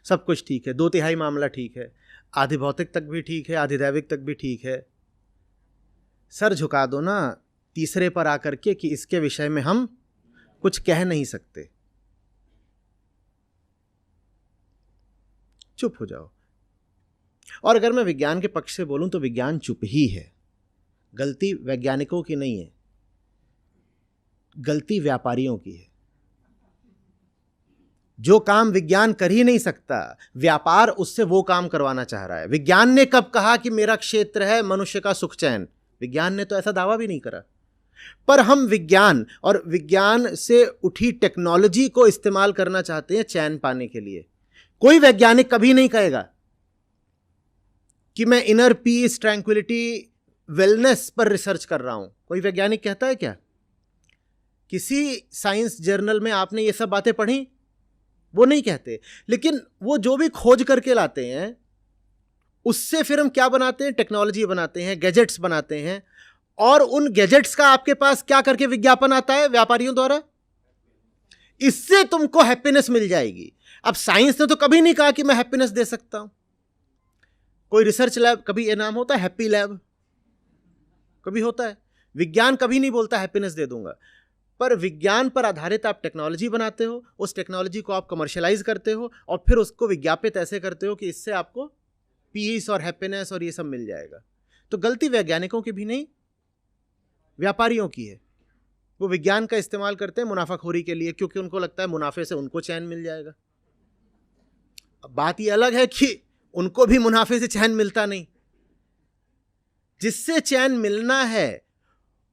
सब कुछ ठीक है, 2/3 मामला ठीक है, आधि भौतिक तक भी ठीक है, आधिदैविक तक भी ठीक है। सर झुका दो ना तीसरे पर आकर के कि इसके विषय में हम कुछ कह नहीं सकते, चुप हो जाओ। और अगर मैं विज्ञान के पक्ष से बोलूं तो विज्ञान चुप ही है। गलती वैज्ञानिकों की नहीं है, गलती व्यापारियों की है। जो काम विज्ञान कर ही नहीं सकता, व्यापार उससे वो काम करवाना चाह रहा है। विज्ञान ने कब कहा कि मेरा क्षेत्र है मनुष्य का सुख चैन? विज्ञान ने तो ऐसा दावा भी नहीं करा। पर हम विज्ञान और विज्ञान से उठी टेक्नोलॉजी को इस्तेमाल करना चाहते हैं चैन पाने के लिए। कोई वैज्ञानिक कभी नहीं कहेगा कि मैं इनर पीस, ट्रैंक्विलिटी, वेलनेस पर रिसर्च कर रहा हूं। कोई वैज्ञानिक कहता है क्या? किसी साइंस जर्नल में आपने ये सब बातें पढ़ी? वो नहीं कहते। लेकिन वो जो भी खोज करके लाते हैं उससे फिर हम क्या बनाते हैं? टेक्नोलॉजी बनाते हैं, गैजेट्स बनाते हैं, और उन गैजेट्स का आपके पास क्या करके विज्ञापन आता है व्यापारियों द्वारा? इससे तुमको हैप्पीनेस मिल जाएगी। अब साइंस ने तो कभी नहीं कहा कि मैं हैप्पीनेस दे सकता हूं। कोई रिसर्च लैब, कभी ये नाम होता है हैप्पी लैब? कभी होता है? विज्ञान कभी नहीं बोलता हैप्पीनेस दे दूंगा। पर विज्ञान पर आधारित आप टेक्नोलॉजी बनाते हो, उस टेक्नोलॉजी को आप कमर्शियलाइज करते हो, और फिर उसको विज्ञापित ऐसे करते हो कि इससे आपको पीस और हैप्पीनेस और ये सब मिल जाएगा। तो गलती वैज्ञानिकों की भी नहीं, व्यापारियों की है। वो विज्ञान का इस्तेमाल करते हैं मुनाफाखोरी के लिए, क्योंकि उनको लगता है मुनाफे से उनको चैन मिल जाएगा। अब बात ये अलग है कि उनको भी मुनाफे से चैन मिलता नहीं। जिससे चैन मिलना है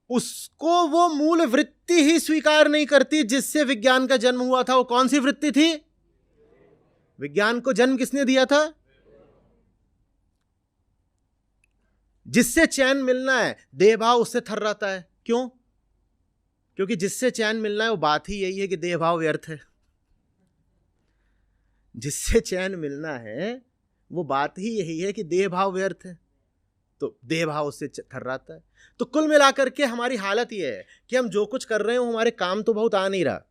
उसको वो मूल वृत्ति ही स्वीकार नहीं करती जिससे विज्ञान का जन्म हुआ था। वो कौन सी वृत्ति थी? विज्ञान को जन्म किसने दिया था? जिससे चैन मिलना है, देहभाव उससे थर्राता है। क्यों? क्योंकि जिससे चैन मिलना है वो बात ही यही है कि देहभाव व्यर्थ है। जिससे चैन मिलना है वो बात ही यही है कि देहभाव व्यर्थ है। तो देह भाव उससे थर्राता है। तो कुल मिलाकर के हमारी हालत ये है कि हम जो कुछ कर रहे हो हमारे काम तो बहुत आ नहीं रहा।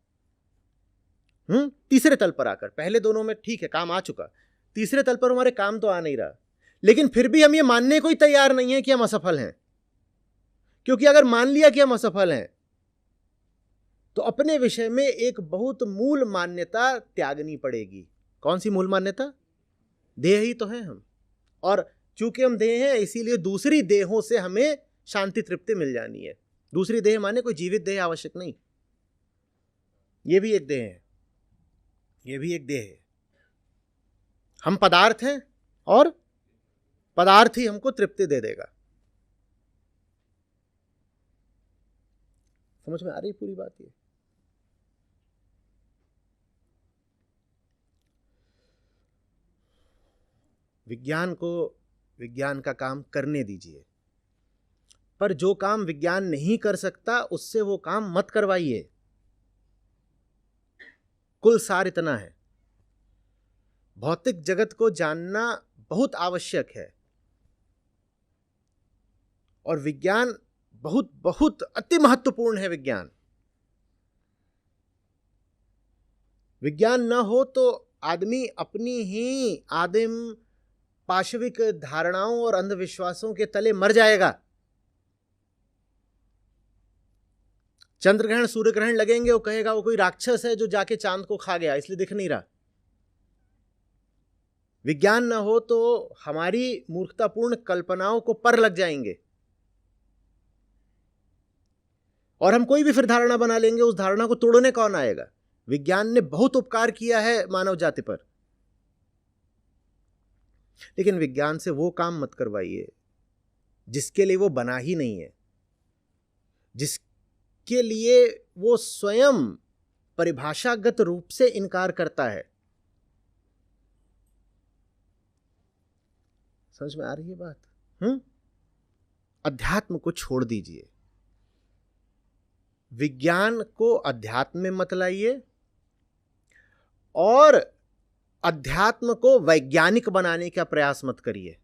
तीसरे तल पर आकर, पहले दोनों में ठीक है काम आ चुका, तीसरे तल पर हमारे काम तो आ नहीं रहा, लेकिन फिर भी हम ये मानने को ही तैयार नहीं है कि हम असफल हैं। क्योंकि अगर मान लिया कि हम असफल हैं तो अपने विषय में एक बहुत मूल मान्यता त्यागनी पड़ेगी। कौन सी मूल मान्यता? देह ही तो हैं हम, और चूंकि हम देह हैं इसीलिए दूसरी देहों से हमें शांति तृप्ति मिल जानी है। दूसरी देह माने कोई जीवित देह आवश्यक नहीं, ये भी एक देह है, ये भी एक देह है। हम पदार्थ हैं और पदार्थ ही हमको तृप्ति दे देगा। समझ में आ रही पूरी बात? ये विज्ञान को विज्ञान का काम करने दीजिए, पर जो काम विज्ञान नहीं कर सकता उससे वो काम मत करवाइए। कुल सार इतना है, भौतिक जगत को जानना बहुत आवश्यक है और विज्ञान बहुत बहुत अति महत्वपूर्ण है। विज्ञान न हो तो आदमी अपनी ही आदिम पाशविक धारणाओं और अंधविश्वासों के तले मर जाएगा। चंद्र ग्रहण सूर्य ग्रहण लगेंगे, वो कहेगा वो कोई राक्षस है जो जाके चांद को खा गया इसलिए दिख नहीं रहा। विज्ञान न हो तो हमारी मूर्खतापूर्ण कल्पनाओं को पर लग जाएंगे और हम कोई भी फिर धारणा बना लेंगे, उस धारणा को तोड़ने कौन आएगा? विज्ञान ने बहुत उपकार किया है मानव जाति पर, लेकिन विज्ञान से वो काम मत करवाइए जिसके लिए वो बना ही नहीं है, जिसके लिए वो स्वयं परिभाषागत रूप से इनकार करता है। समझ में आ रही है बात? अध्यात्म को छोड़ दीजिए, विज्ञान को अध्यात्म में मत लाइए और अध्यात्म को वैज्ञानिक बनाने का प्रयास मत करिए।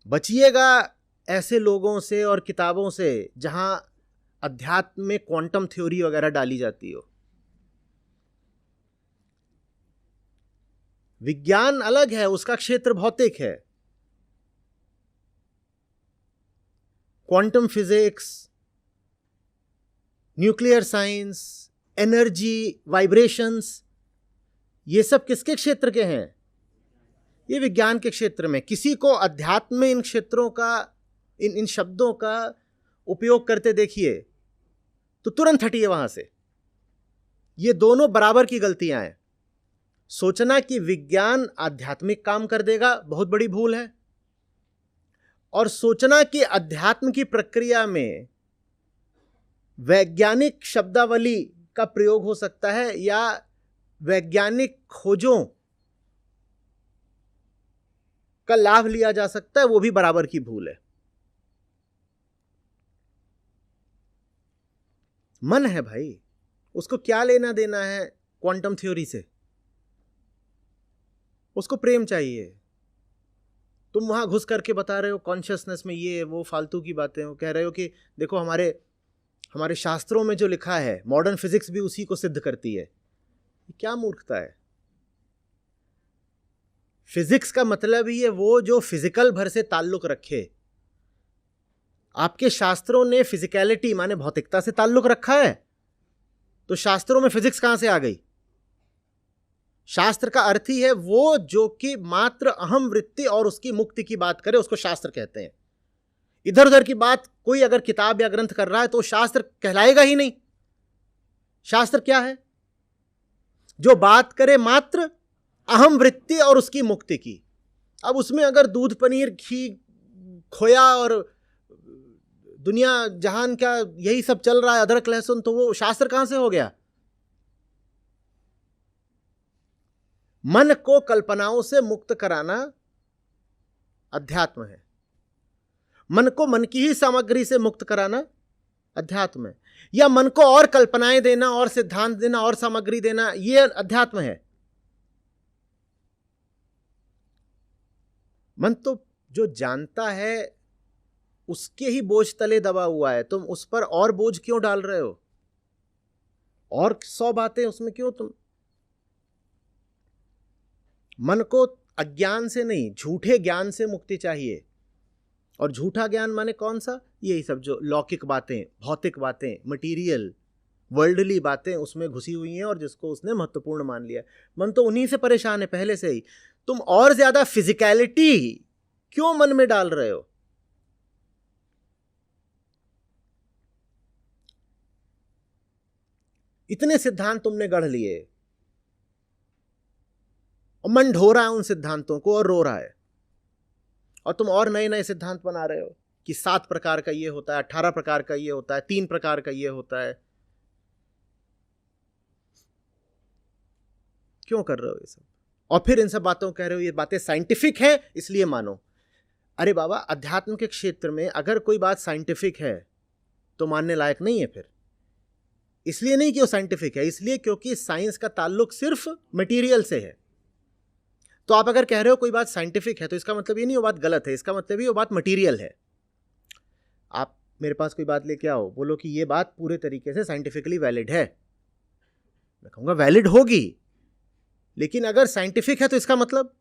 बचिएगा ऐसे लोगों से और किताबों से जहां अध्यात्म में क्वांटम थ्योरी वगैरह डाली जाती हो। विज्ञान अलग है, उसका क्षेत्र भौतिक है। Quantum physics, nuclear science, energy, vibrations, ये सब किसके क्षेत्र के हैं? ये विज्ञान के क्षेत्र में। किसी को अध्यात्म में इन क्षेत्रों का, इन शब्दों का उपयोग करते देखिए तो तुरंत हटिए वहां से। ये दोनों बराबर की गलतियां हैं। सोचना कि विज्ञान आध्यात्मिक काम कर देगा बहुत बड़ी भूल है, और सोचना कि अध्यात्म की प्रक्रिया में वैज्ञानिक शब्दावली का प्रयोग हो सकता है या वैज्ञानिक खोजों का लाभ लिया जा सकता है, वो भी बराबर की भूल है। मन है भाई, उसको क्या लेना देना है क्वांटम थ्योरी से? उसको प्रेम चाहिए। तुम वहां घुस करके बता रहे हो कॉन्शियसनेस में ये वो फालतू की बातें हो, कह रहे हो कि देखो हमारे शास्त्रों में जो लिखा है, मॉडर्न फिजिक्स भी उसी को सिद्ध करती है। क्या मूर्खता है। फिजिक्स का मतलब ही है वो जो फिजिकल भर से ताल्लुक रखे। आपके शास्त्रों ने फिजिकलिटी माने भौतिकता से ताल्लुक रखा है, तो शास्त्रों में फिजिक्स कहां से आ गई? शास्त्र का अर्थ ही है वो जो कि मात्र अहम वृत्ति और उसकी मुक्ति की बात करे, उसको शास्त्र कहते हैं। इधर उधर की बात कोई अगर किताब या ग्रंथ कर रहा है तो शास्त्र कहलाएगा ही नहीं। शास्त्र क्या है? जो बात करे मात्र अहम वृत्ति और उसकी मुक्ति की। अब उसमें अगर दूध, पनीर, घी, खोया और दुनिया जहान का यही सब चल रहा है, अदरक लहसुन, तो वो शास्त्र कहां से हो गया? मन को कल्पनाओं से मुक्त कराना अध्यात्म है। मन को मन की ही सामग्री से मुक्त कराना अध्यात्म है, या मन को और कल्पनाएं देना और सिद्धांत देना और सामग्री देना, यह अध्यात्म है। मन तो जो जानता है उसके ही बोझ तले दबा हुआ है, तुम उस पर और बोझ क्यों डाल रहे हो? और 100 बातें उसमें क्यों तुम? मन को अज्ञान से नहीं, झूठे ज्ञान से मुक्ति चाहिए। और झूठा ज्ञान माने कौन सा? यही सब जो लौकिक बातें, भौतिक बातें, मटीरियल, वर्ल्डली बातें उसमें घुसी हुई हैं और जिसको उसने महत्वपूर्ण मान लिया। मन तो उन्हीं से परेशान है पहले से ही। तुम और ज्यादा फिजिकलिटी क्यों मन में डाल रहे हो? इतने सिद्धांत तुमने गढ़ लिए और मन ढो रहा है उन सिद्धांतों को और रो रहा है, और तुम और नए नए सिद्धांत बना रहे हो कि 7 प्रकार का ये होता है, 18 प्रकार का ये होता है, 3 प्रकार का ये होता है। क्यों कर रहे हो ये सब? और फिर इन सब बातों कह रहे हो ये बातें साइंटिफिक है इसलिए मानो। अरे बाबा, अध्यात्म के क्षेत्र में अगर कोई बात साइंटिफिक है तो मानने लायक नहीं है। फिर इसलिए नहीं कि वो साइंटिफिक है, इसलिए क्योंकि साइंस का ताल्लुक सिर्फ मटेरियल से है। तो आप अगर कह रहे हो कोई बात साइंटिफिक है तो इसका मतलब ये नहीं वो बात गलत है, इसका मतलब ये वो बात मटेरियल है। आप मेरे पास कोई बात लेके आओ, बोलो कि ये बात पूरे तरीके से साइंटिफिकली वैलिड है, मैं कहूँगा वैलिड होगी, लेकिन अगर साइंटिफिक है तो इसका मतलब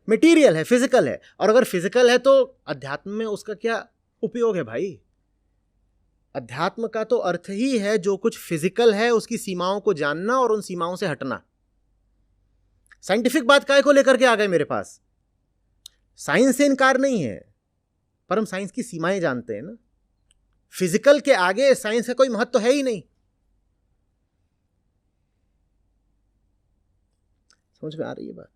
मटेरियल है, फिजिकल है। और अगर फिजिकल है तो अध्यात्म में उसका क्या उपयोग है भाई? अध्यात्म का तो अर्थ ही है जो कुछ फिजिकल है उसकी सीमाओं को जानना और उन सीमाओं से हटना। साइंटिफिक बात काय को लेकर के आ गए मेरे पास? साइंस से इनकार नहीं है, पर हम साइंस की सीमाएं जानते हैं ना। फिजिकल के आगे साइंस का कोई महत्व तो है ही नहीं। समझ में आ रही है बात?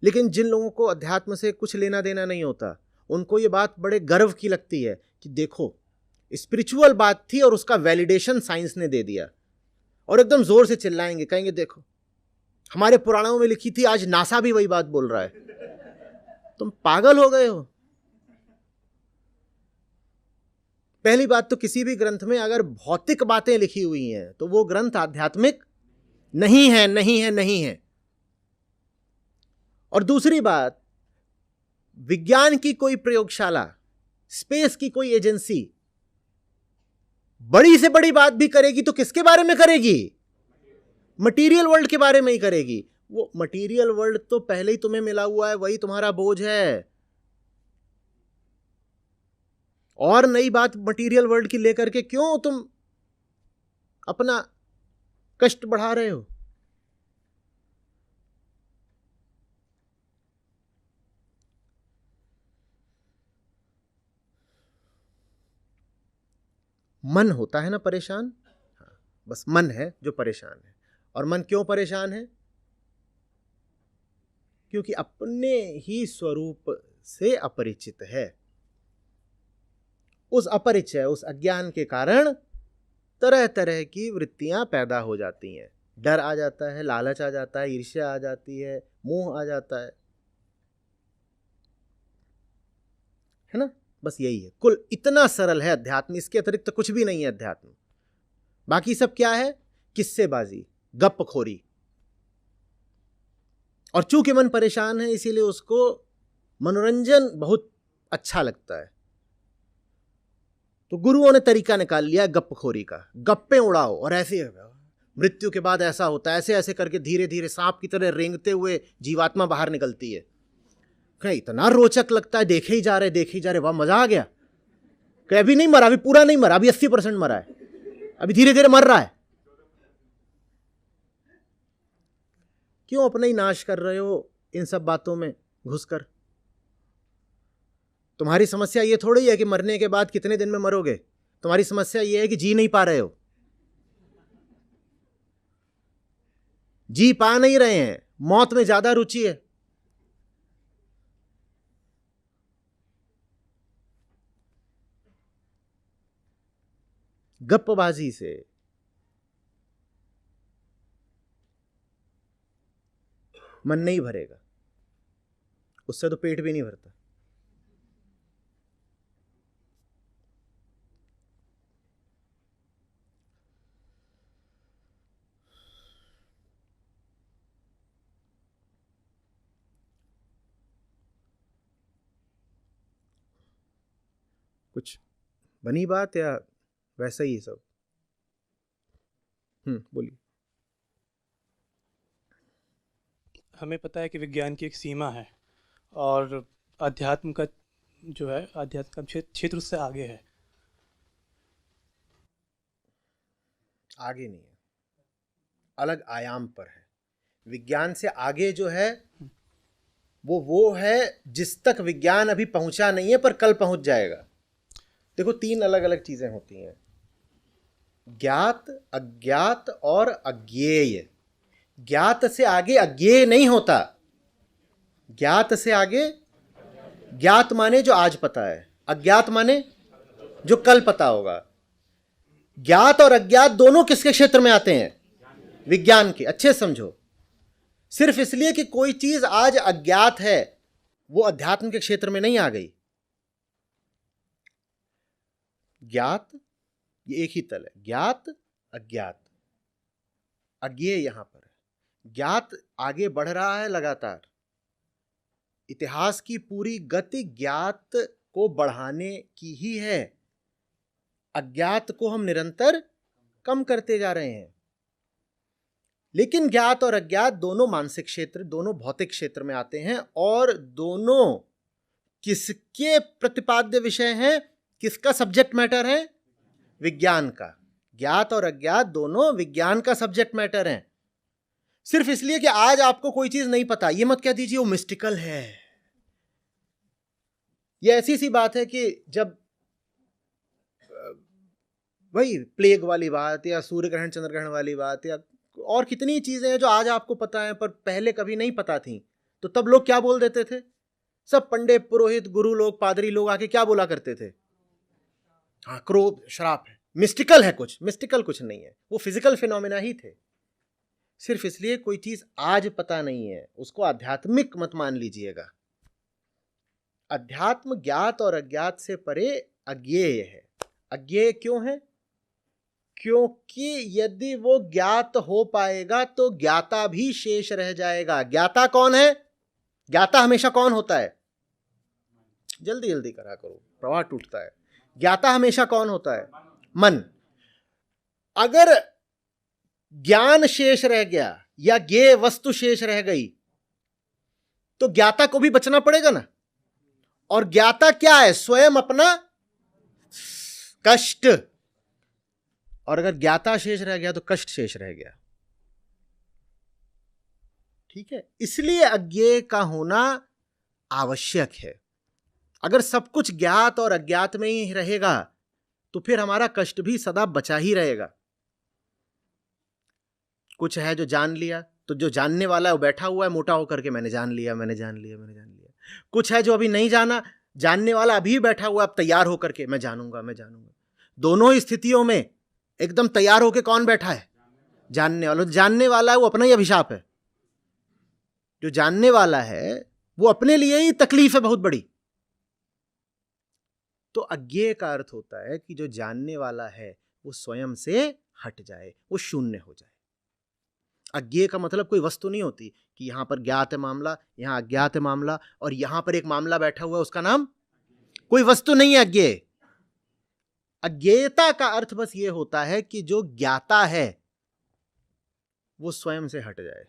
लेकिन जिन लोगों को अध्यात्म से कुछ लेना देना नहीं होता, उनको ये बात बड़े गर्व की लगती है कि देखो स्पिरिचुअल बात थी और उसका वैलिडेशन साइंस ने दे दिया, और एकदम जोर से चिल्लाएंगे, कहेंगे देखो हमारे पुराणों में लिखी थी, आज नासा भी वही बात बोल रहा है। तुम पागल हो गए हो। पहली बात तो किसी भी ग्रंथ में अगर भौतिक बातें लिखी हुई हैं तो वो ग्रंथ आध्यात्मिक नहीं है, नहीं है, नहीं है। और दूसरी बात, विज्ञान की कोई प्रयोगशाला, स्पेस की कोई एजेंसी बड़ी से बड़ी बात भी करेगी तो किसके बारे में करेगी? मटेरियल वर्ल्ड के बारे में ही करेगी। वो मटेरियल वर्ल्ड तो पहले ही तुम्हें मिला हुआ है, वही तुम्हारा बोझ है। और नई बात मटेरियल वर्ल्ड की लेकर के क्यों तुम अपना कष्ट बढ़ा रहे हो? मन होता है ना परेशान, हाँ, बस मन है जो परेशान है। और मन क्यों परेशान है? क्योंकि अपने ही स्वरूप से अपरिचित है। उस अपरिचय, उस अज्ञान के कारण तरह तरह की वृत्तियां पैदा हो जाती हैं। डर आ जाता है, लालच आ जाता है, ईर्ष्या आ जाती है, मोह आ जाता है ना? बस यही है। कुल इतना सरल है अध्यात्म, इसके अतिरिक्त तो कुछ भी नहीं है अध्यात्म। बाकी सब क्या है? किस्सेबाजी, गप्पखोरी। और चूंकि मन परेशान है इसीलिए उसको मनोरंजन बहुत अच्छा लगता है, तो गुरुओं ने तरीका निकाल लिया गप्पखोरी का। गप्पे उड़ाओ और ऐसे मृत्यु के बाद ऐसा होता है, ऐसे ऐसे करके धीरे धीरे सांप की तरह रेंगते हुए जीवात्मा बाहर निकलती है। कहीं इतना रोचक लगता है, देखे ही जा रहे, देखे ही जा रहे, वाह मजा आ गया। कहीं अभी नहीं मरा, अभी पूरा नहीं मरा, अभी 80% मरा है, अभी धीरे धीरे मर रहा है। क्यों अपना ही नाश कर रहे हो इन सब बातों में घुसकर? तुम्हारी समस्या ये थोड़ी है कि मरने के बाद कितने दिन में मरोगे, तुम्हारी समस्या ये है कि जी नहीं पा रहे हो। जी पा नहीं रहे हैं, मौत में ज्यादा रुचि है। गप्पबाजी से मन नहीं भरेगा, उससे तो पेट भी नहीं भरता। कुछ बनी बात या वैसा ही सब? बोलिए। हमें पता है कि विज्ञान की एक सीमा है और अध्यात्म का जो है, अध्यात्म का क्षेत्र उससे आगे है। आगे नहीं है, अलग आयाम पर है। विज्ञान से आगे जो है वो है जिस तक विज्ञान अभी पहुंचा नहीं है पर कल पहुंच जाएगा। देखो, 3 अलग अलग चीजें होती हैं, ज्ञात, अज्ञात और अज्ञेय। ज्ञात से आगे अज्ञेय नहीं होता। ज्ञात से आगे, ज्ञात माने जो आज पता है, अज्ञात माने जो कल पता होगा। ज्ञात और अज्ञात दोनों किसके क्षेत्र में आते हैं? विज्ञान के। अच्छे समझो, सिर्फ इसलिए कि कोई चीज आज अज्ञात है वो अध्यात्म के क्षेत्र में नहीं आ गई। ज्ञात, ये एक ही तल है, ज्ञात अज्ञात, अज्ञेय यहां पर है। ज्ञात आगे बढ़ रहा है लगातार। इतिहास की पूरी गति ज्ञात को बढ़ाने की ही है। अज्ञात को हम निरंतर कम करते जा रहे हैं। लेकिन ज्ञात और अज्ञात दोनों मानसिक क्षेत्र, दोनों भौतिक क्षेत्र में आते हैं और दोनों किसके प्रतिपाद्य विषय हैं? किसका सब्जेक्ट मैटर है? विज्ञान का। ज्ञात और अज्ञात दोनों विज्ञान का सब्जेक्ट मैटर हैं। सिर्फ इसलिए कि आज आपको कोई चीज नहीं पता, ये मत कह दीजिए वो मिस्टिकल है। ये ऐसी सी बात है कि जब वही प्लेग वाली बात या सूर्य ग्रहण चंद्र ग्रहण वाली बात या और कितनी चीजें हैं जो आज आपको पता है पर पहले कभी नहीं पता थी, तो तब लोग क्या बोल देते थे? सब पंडित, पुरोहित, गुरु लोग, पादरी लोग आके क्या बोला करते थे? हाँ, क्रोध, श्राप है, मिस्टिकल है कुछ। मिस्टिकल कुछ नहीं है, वो फिजिकल फिनोमिना ही थे। सिर्फ इसलिए कोई चीज आज पता नहीं है उसको आध्यात्मिक मत मान लीजिएगा। अध्यात्म ज्ञात और अज्ञात से परे अज्ञेय है। अज्ञेय क्यों है? क्योंकि यदि वो ज्ञात हो पाएगा तो ज्ञाता भी शेष रह जाएगा। ज्ञाता कौन है? ज्ञाता हमेशा कौन होता है? जल्दी जल्दी करा करो, प्रवाह टूटता है। ज्ञाता हमेशा कौन होता है? मन। अगर ज्ञान शेष रह गया या ज्ञेय वस्तु शेष रह गई तो ज्ञाता को भी बचना पड़ेगा ना। और ज्ञाता क्या है? स्वयं अपना कष्ट। और अगर ज्ञाता शेष रह गया तो कष्ट शेष रह गया। ठीक है, इसलिए अज्ञेय का होना आवश्यक है। अगर सब कुछ ज्ञात और अज्ञात में ही रहेगा तो फिर हमारा कष्ट भी सदा बचा ही रहेगा। कुछ है जो जान लिया, तो जो जानने वाला है वो बैठा हुआ है मोटा होकर के, मैंने जान लिया, मैंने जान लिया, मैंने जान लिया। कुछ है जो अभी नहीं जाना, जानने वाला अभी बैठा हुआ है, अब तैयार होकर के मैं जानूंगा, मैं जानूंगा। दोनों ही स्थितियों में एकदम तैयार होकर कौन बैठा है? जानने वाला। जानने वाला है वो अपना ही अभिशाप है। जो जानने वाला है वो अपने लिए ही तकलीफ है बहुत बड़ी। तो अज्ञेय का अर्थ होता है कि जो जानने वाला है वो स्वयं से हट जाए, वो शून्य हो जाए। अज्ञेय का मतलब कोई वस्तु नहीं होती कि यहां पर ज्ञात है मामला, यहां अज्ञात है मामला, और यहां पर एक मामला बैठा हुआ है उसका नाम कोई वस्तु नहीं है अज्ञेय। अज्ञेयता का अर्थ बस ये होता है कि जो ज्ञाता है वो स्वयं से हट जाए,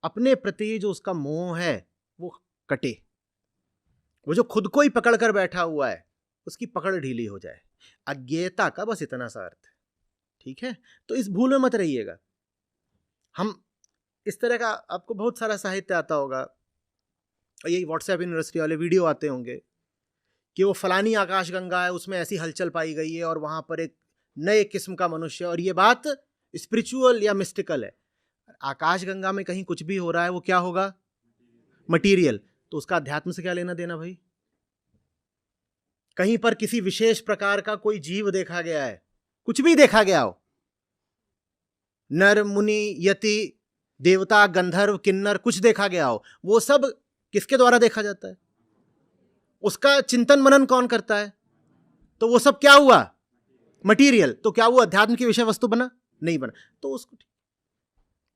अपने प्रति जो उसका मोह है वो कटे, वो जो खुद को ही पकड़ कर बैठा हुआ है उसकी पकड़ ढीली हो जाए। अज्ञेयता का बस इतना सा अर्थ है। ठीक है, तो इस भूल में मत रहिएगा। हम इस तरह का, आपको बहुत सारा साहित्य आता होगा, यही व्हाट्सएप यूनिवर्सिटी वाले वीडियो आते होंगे कि वो फलानी आकाशगंगा है, उसमें ऐसी हलचल पाई गई है और वहां पर एक नए किस्म का मनुष्य, और ये बात स्पिरिचुअल या मिस्टिकल है। आकाशगंगा में कहीं कुछ भी हो रहा है वो क्या होगा? मटीरियल। तो उसका अध्यात्म से क्या लेना देना भाई? कहीं पर किसी विशेष प्रकार का कोई जीव देखा गया है, कुछ भी देखा गया हो, नर, मुनि, यति, देवता, गंधर्व, किन्नर, कुछ देखा गया हो, वो सब किसके द्वारा देखा जाता है? उसका चिंतन मनन कौन करता है? तो वो सब क्या हुआ? मटीरियल। तो क्या वो अध्यात्म की विषय वस्तु बना? नहीं बना। तो उसको,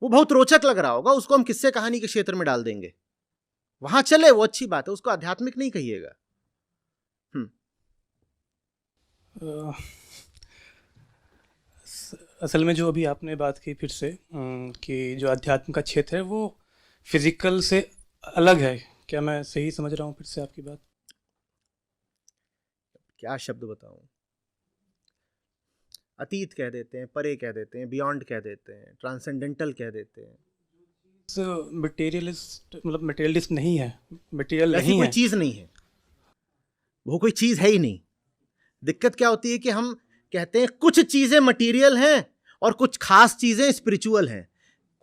वो बहुत रोचक लग रहा होगा, उसको हम किस्से कहानी के क्षेत्र में डाल देंगे, वहां चले, वो अच्छी बात है, उसको आध्यात्मिक नहीं कहिएगा। अ, असल में जो अभी आपने बात की फिर से कि जो अध्यात्म का क्षेत्र है वो फिजिकल से अलग है, क्या मैं सही समझ रहा हूँ फिर से आपकी बात? क्या शब्द बताऊं? अतीत कह देते हैं, परे कह देते हैं, बियॉन्ड कह देते हैं, ट्रांसेंडेंटल कह देते हैं। मटेरियलिस्ट मतलब मटेरियलिस्ट नहीं है, मटेरियल ऐसी नहीं कोई है। चीज नहीं है, वो कोई चीज है ही नहीं। दिक्कत क्या होती है कि हम कहते हैं कुछ चीजें मटेरियल हैं और कुछ खास चीजें स्पिरिचुअल हैं।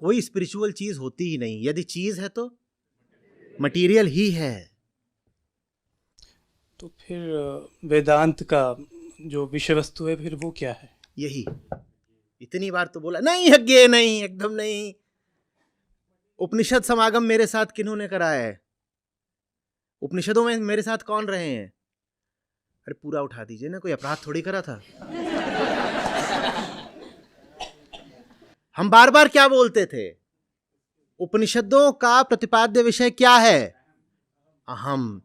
कोई स्पिरिचुअल चीज होती ही नहीं, यदि चीज है तो मटेरियल ही है। तो फिर वेदांत का जो विषय वस्तु है फिर वो क्या है? यही इतनी बार तो बोला, नहीं यज्ञ नहीं, एकदम नहीं। उपनिषद समागम मेरे साथ किन्होंने कराया है? उपनिषदों में मेरे साथ कौन रहे हैं? अरे पूरा उठा दीजिए ना, कोई अपराध थोड़ी करा था। हम बार बार क्या बोलते थे? उपनिषदों का प्रतिपाद्य विषय क्या है? अहम।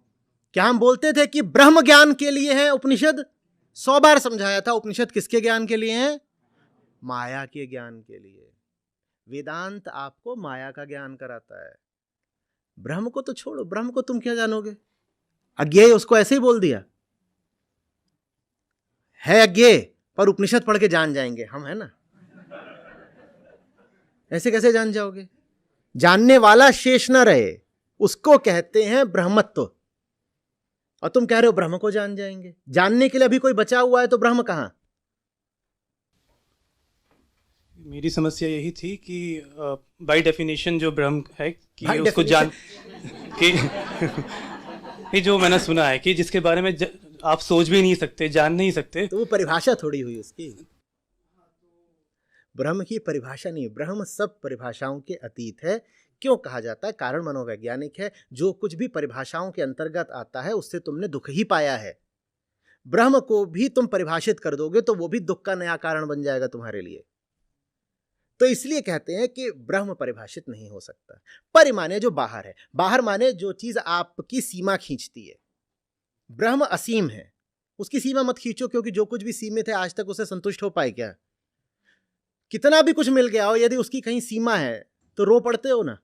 क्या हम बोलते थे कि ब्रह्म ज्ञान के लिए है उपनिषद? 100 बार समझाया था, उपनिषद किसके ज्ञान के लिए है? माया के ज्ञान के लिए। वेदांत आपको माया का ज्ञान कराता है। ब्रह्म को तो छोड़ो, ब्रह्म को तुम क्या जानोगे? अज्ञेय उसको ऐसे ही बोल दिया है, अज्ञेय, पर उपनिषद पढ़ के जान जाएंगे हम, है ना? ऐसे कैसे जान जाओगे? जानने वाला शेष न रहे, उसको कहते हैं ब्रह्मत्व। और तुम कह रहे हो ब्रह्म को जान जाएंगे। जानने के लिए अभी कोई बचा हुआ है तो ब्रह्म कहां? मेरी समस्या यही थी कि बाय डेफिनेशन जो ब्रह्म है कि By उसको जान कि कि जो मैंने सुना है कि जिसके बारे में आप सोच भी नहीं सकते, जान नहीं सकते। तो वो परिभाषा थोड़ी हुई उसकी। ब्रह्म की परिभाषा नहीं, ब्रह्म सब परिभाषाओं के अतीत है। क्यों कहा जाता है? कारण मनोवैज्ञानिक है। जो कुछ भी परिभाषाओं के अंतर्गत आता है उससे तुमने दुख ही पाया है। ब्रह्म को भी तुम परिभाषित कर दोगे तो वो भी दुख का नया कारण बन जाएगा तुम्हारे लिए। तो इसलिए कहते हैं कि ब्रह्म परिभाषित नहीं हो सकता। परि माने जो बाहर है, बाहर माने जो चीज आपकी सीमा खींचती है। ब्रह्म असीम है, उसकी सीमा मत खींचो, क्योंकि जो कुछ भी सीमित है आज तक उसे संतुष्ट हो पाए क्या? कितना भी कुछ मिल गया हो, यदि उसकी कहीं सीमा है तो रो पड़ते हो ना।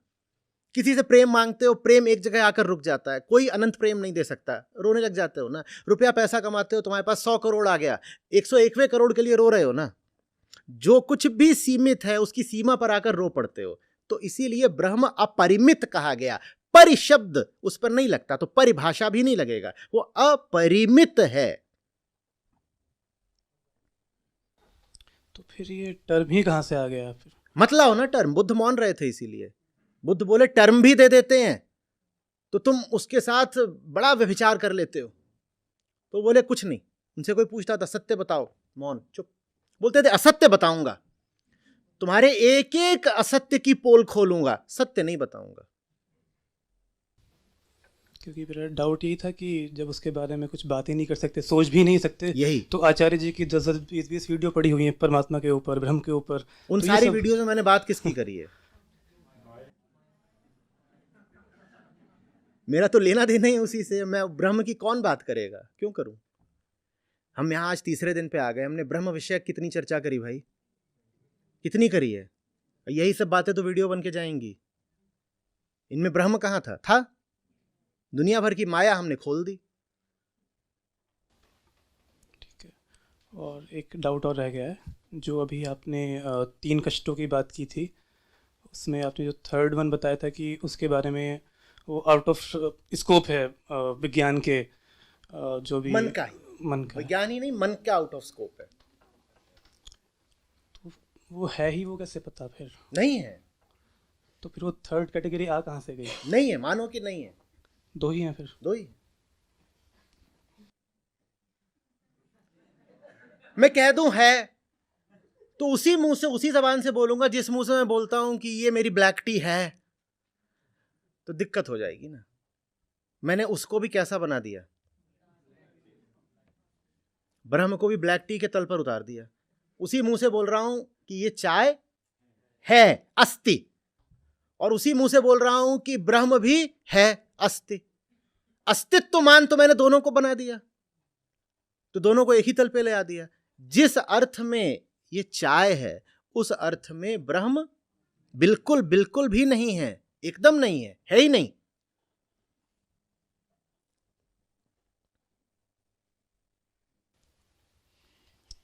किसी से प्रेम मांगते हो, प्रेम एक जगह आकर रुक जाता है। कोई अनंत प्रेम नहीं दे सकता, रोने लग जाते हो ना। रुपया पैसा कमाते हो, तुम्हारे पास 100 करोड़ आ गया, 101वें करोड़ के लिए रो रहे हो ना। जो कुछ भी सीमित है उसकी सीमा पर आकर रो पड़ते हो। तो इसीलिए ब्रह्म अपरिमित कहा गया। परिशब्द उस पर नहीं लगता तो परिभाषा भी नहीं लगेगा, वो अपरिमित है। तो फिर ये टर्म ही कहाँ से आ गया फिर? मतलब हो ना टर्म, बुद्ध मान रहे थे, इसीलिए बुद्ध बोले टर्म भी दे देते हैं तो तुम उसके साथ बड़ा व्यभिचार कर लेते हो। तो बोले कुछ नहीं। उनसे कोई पूछता था सत्य बताओ, मौन, चुप। बोलते थे असत्य बताऊंगा, तुम्हारे एक एक असत्य की पोल खोलूंगा, सत्य नहीं बताऊंगा। क्योंकि मेरा डाउट यही था कि जब उसके बारे में कुछ बात ही नहीं कर सकते, सोच भी नहीं सकते, यही तो आचार्य जी की 10-20 वीडियो पड़ी हुई है परमात्मा के ऊपर, ब्रह्म के ऊपर। उन तो ये सारी सब- वीडियो में मैंने बात किसकी करी है? मेरा तो लेना देना ही उसी से। मैं ब्रह्म की कौन बात करेगा, क्यों करूं? हम यहां आज तीसरे दिन पे आ गए, हमने ब्रह्म विषय कितनी चर्चा करी भाई, कितनी करी है? यही सब बातें तो वीडियो बन के जाएंगी। इनमें ब्रह्म कहां था? दुनिया भर की माया हमने खोल दी। ठीक है। और एक डाउट और रह गया है, जो अभी आपने 3 कष्टों की बात की थी, उसमें आपने जो थर्ड वन बताया था कि उसके बारे में वो आउट ऑफ स्कोप है विज्ञान के, जो भी मन का ही, मन का है। विज्ञान ही नहीं, मन का आउट ऑफ स्कोप है। तो वो है ही, वो कैसे पता फिर? नहीं है, तो फिर वो थर्ड कैटेगरी आ कहाँ से गई? नहीं है, मानो कि नहीं है। 2 ही हैं फिर। दो ही। मैं कह दूं है तो उसी मुंह से, उसी जबान से बोलूंगा जिस मुंह से मैं बोलता हूं कि ये मेरी ब्लैक टी है, तो दिक्कत हो जाएगी ना। मैंने उसको भी कैसा बना दिया, ब्रह्म को भी ब्लैक टी के तल पर उतार दिया। उसी मुंह से बोल रहा हूं कि ये चाय है, अस्ति, और उसी मुंह से बोल रहा हूं कि ब्रह्म भी है, अस्ति। अस्तित्व मान तो मैंने दोनों को बना दिया। तो दोनों को एक ही तल पे ले आ दिया। जिस अर्थ में ये चाय है उस अर्थ में ब्रह्म बिल्कुल बिल्कुल भी नहीं है, एकदम नहीं है ही नहीं।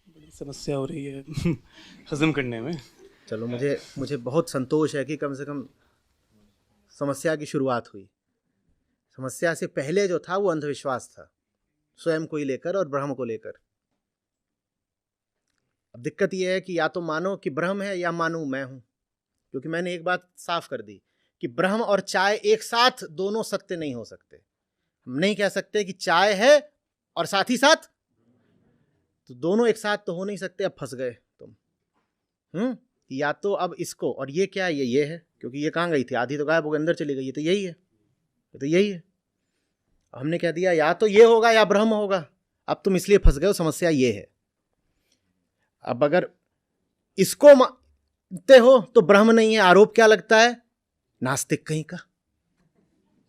बड़ी समस्या हो रही है हजम करने में। चलो, मुझे बहुत संतोष है कि कम से कम समस्या की शुरुआत हुई। समस्या से पहले जो था वो अंधविश्वास था, स्वयं को ही लेकर और ब्रह्म को लेकर। अब दिक्कत यह है कि या तो मानो कि ब्रह्म है या मानूं मैं हूं, क्योंकि मैंने एक बात साफ कर दी कि ब्रह्म और चाय एक साथ दोनों सत्य नहीं हो सकते। हम नहीं कह सकते कि चाय है और साथ ही साथ, तो दोनों एक साथ तो हो नहीं सकते। अब फंस गए तुम। या तो अब इसको, और ये क्या है, ये है, क्योंकि ये कहाँ गई थी, आधी तो गायब हो गई, अंदर चली गई, ये तो यही है, ये तो यही है। हमने कह दिया या तो ये होगा या ब्रह्म होगा। अब तुम इसलिए फंस गए हो, समस्या ये है। अब अगर इसको मानते हो तो ब्रह्म नहीं है, आरोप क्या लगता है, नास्तिक कहीं का,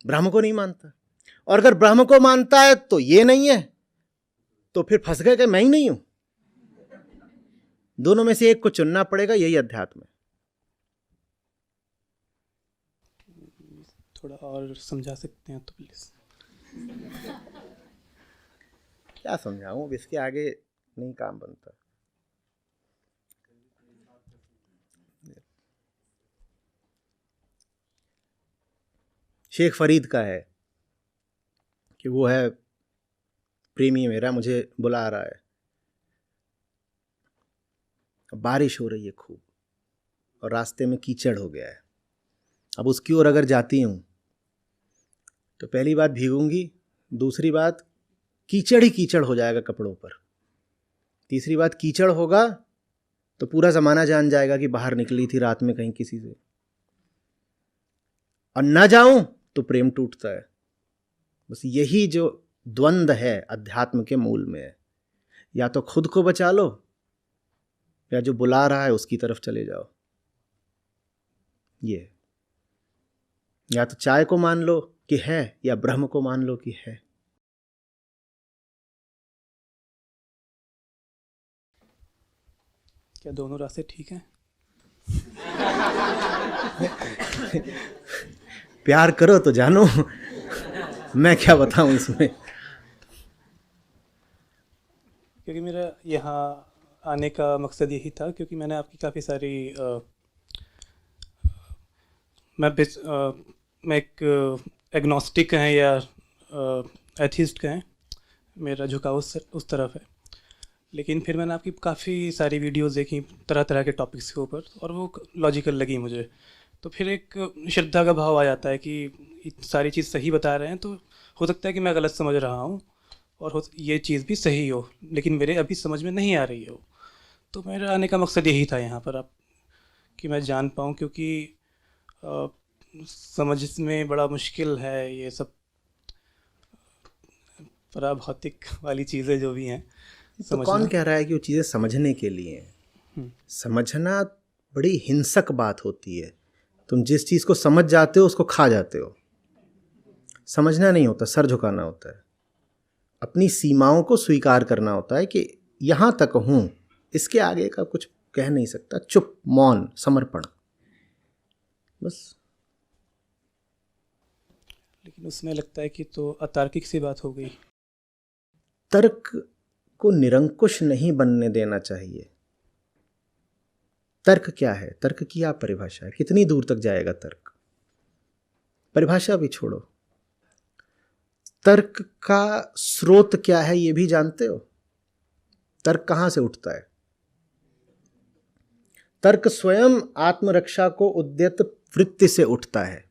ब्रह्म को नहीं मानता। और अगर ब्रह्म को मानता है तो ये नहीं है, तो फिर फंस गए कि मैं ही नहीं हूं। दोनों में से एक को चुनना पड़ेगा, यही अध्यात्म है। थोड़ा और समझा सकते हैं तो प्लीज। क्या समझाऊं, अब इसके आगे नहीं काम बनता। शेख फरीद का है कि वो है प्रेमी मेरा, मुझे बुला रहा है, बारिश हो रही है खूब और रास्ते में कीचड़ हो गया है। अब उसकी ओर अगर जाती हूँ तो पहली बात भीगूंगी, दूसरी बात कीचड़ ही कीचड़ हो जाएगा कपड़ों पर, तीसरी बात कीचड़ होगा तो पूरा ज़माना जान जाएगा कि बाहर निकली थी रात में कहीं किसी से, और ना जाऊं तो प्रेम टूटता है। बस यही जो द्वंद्व है अध्यात्म के मूल में है। या तो खुद को बचा लो या जो बुला रहा है उसकी तरफ चले जाओ। ये या तो चाय को मान लो कि है या ब्रह्म को मान लो कि है। क्या दोनों रास्ते ठीक हैं? प्यार करो तो जानो, मैं क्या बताऊं इसमें। क्योंकि मेरा यहाँ आने का मकसद यही था, क्योंकि मैंने आपकी काफ़ी सारी मैं एक एग्नोस्टिक हैं या एथिस्ट हैं, मेरा झुकाव उस तरफ है। लेकिन फिर मैंने आपकी काफ़ी सारी वीडियोस देखी तरह तरह के टॉपिक्स के ऊपर, और वो लॉजिकल लगी मुझे। तो फिर एक श्रद्धा का भाव आ जाता है कि सारी चीज़ सही बता रहे हैं, तो हो सकता है कि मैं गलत समझ रहा हूँ और ये चीज़ भी सही हो, लेकिन मेरे अभी समझ में नहीं आ रही हो। तो मेरा आने का मकसद यही था यहाँ पर आप, कि मैं जान पाऊँ, क्योंकि समझ में बड़ा मुश्किल है ये सब पराभौतिक वाली चीज़ें जो भी हैं। तो कौन कह रहा है कि वो चीज़ें समझने के लिए हैं? समझना बड़ी हिंसक बात होती है। तुम जिस चीज़ को समझ जाते हो उसको खा जाते हो। समझना नहीं होता, सर झुकाना होता है, अपनी सीमाओं को स्वीकार करना होता है कि यहाँ तक हूँ, इसके आगे का कुछ कह नहीं सकता। चुप, मौन, समर्पण, बस। लेकिन उसमें लगता है कि तो अतार्किक सी बात हो गई। तर्क को निरंकुश नहीं बनने देना चाहिए। तर्क क्या है, तर्क की क्या परिभाषा है, कितनी दूर तक जाएगा तर्क, परिभाषा भी छोड़ो। तर्क का स्रोत क्या है ये भी जानते हो? तर्क कहां से उठता है? तर्क स्वयं आत्मरक्षा को उद्यत वृत्ति से उठता है।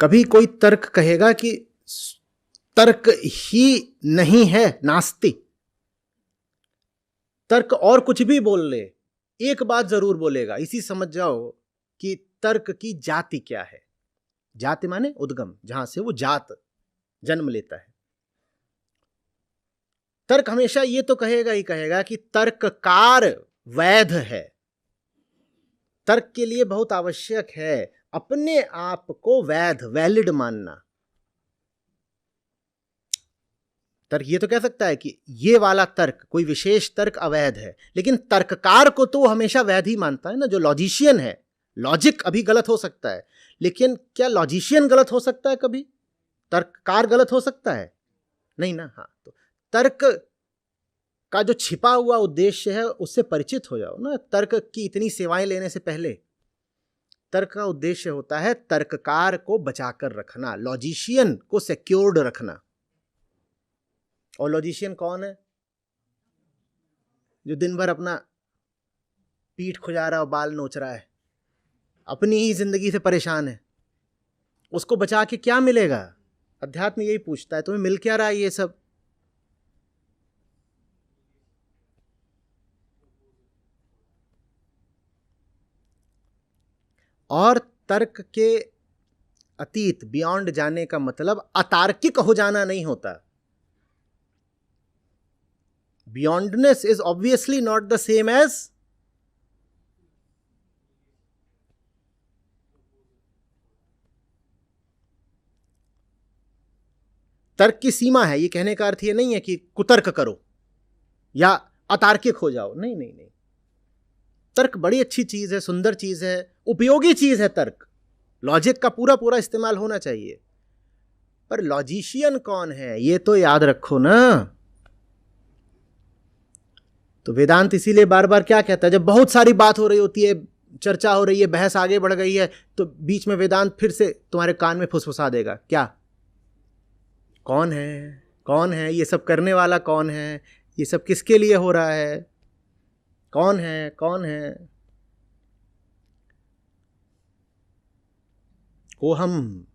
कभी कोई तर्क कहेगा कि तर्क ही नहीं है, नास्ति। तर्क और कुछ भी बोल ले, एक बात जरूर बोलेगा, इसी समझ जाओ कि तर्क की जाति क्या है। जाति माने उद्गम, जहां से वो जात जन्म लेता है। तर्क हमेशा ये तो कहेगा ही कहेगा कि तर्ककार वैध है। तर्क के लिए बहुत आवश्यक है अपने आप को वैध, वैलिड मानना। तर्क ये तो कह सकता है कि ये वाला तर्क, कोई विशेष तर्क अवैध है, लेकिन तर्ककार को तो वो हमेशा वैध ही मानता है ना, जो लॉजिशियन है। लॉजिक अभी गलत हो सकता है, लेकिन क्या लॉजिशियन गलत हो सकता है कभी? तर्ककार गलत हो सकता है? नहीं ना। हाँ, तो तर्क का जो छिपा हुआ उद्देश्य है उससे परिचित हो जाओ ना। तर्क की इतनी सेवाएं लेने से पहले तर्क का उद्देश्य होता है तर्ककार को बचाकर रखना, लॉजिशियन को सिक्योर्ड रखना। और लॉजिशियन कौन है? जो दिन भर अपना पीठ खुजा रहा है और बाल नोच रहा है, अपनी ही जिंदगी से परेशान है। उसको बचा के क्या मिलेगा? अध्यात्म यही पूछता है, तुम्हें मिल क्या रहा है ये सब? और तर्क के अतीत, बियॉन्ड जाने का मतलब अतार्किक हो जाना नहीं होता। Beyondness is obviously not the same as तर्क की सीमा है। ये कहने का अर्थ ये नहीं है कि कुतर्क करो या अतार्किक हो जाओ। नहीं नहीं नहीं, तर्क बड़ी अच्छी चीज है, सुंदर चीज है, उपयोगी चीज है। तर्क, लॉजिक का पूरा पूरा इस्तेमाल होना चाहिए। पर लॉजिशियन कौन है ये तो याद रखो ना। तो वेदांत इसीलिए बार बार क्या कहता है, जब बहुत सारी बात हो रही होती है, चर्चा हो रही है, बहस आगे बढ़ गई है, तो बीच में वेदांत फिर से तुम्हारे कान में फुसफुसा देगा, क्या? कौन है? कौन है ये सब करने वाला? कौन है ये सब? किसके लिए हो रहा है? कौन है? कौन है? को हम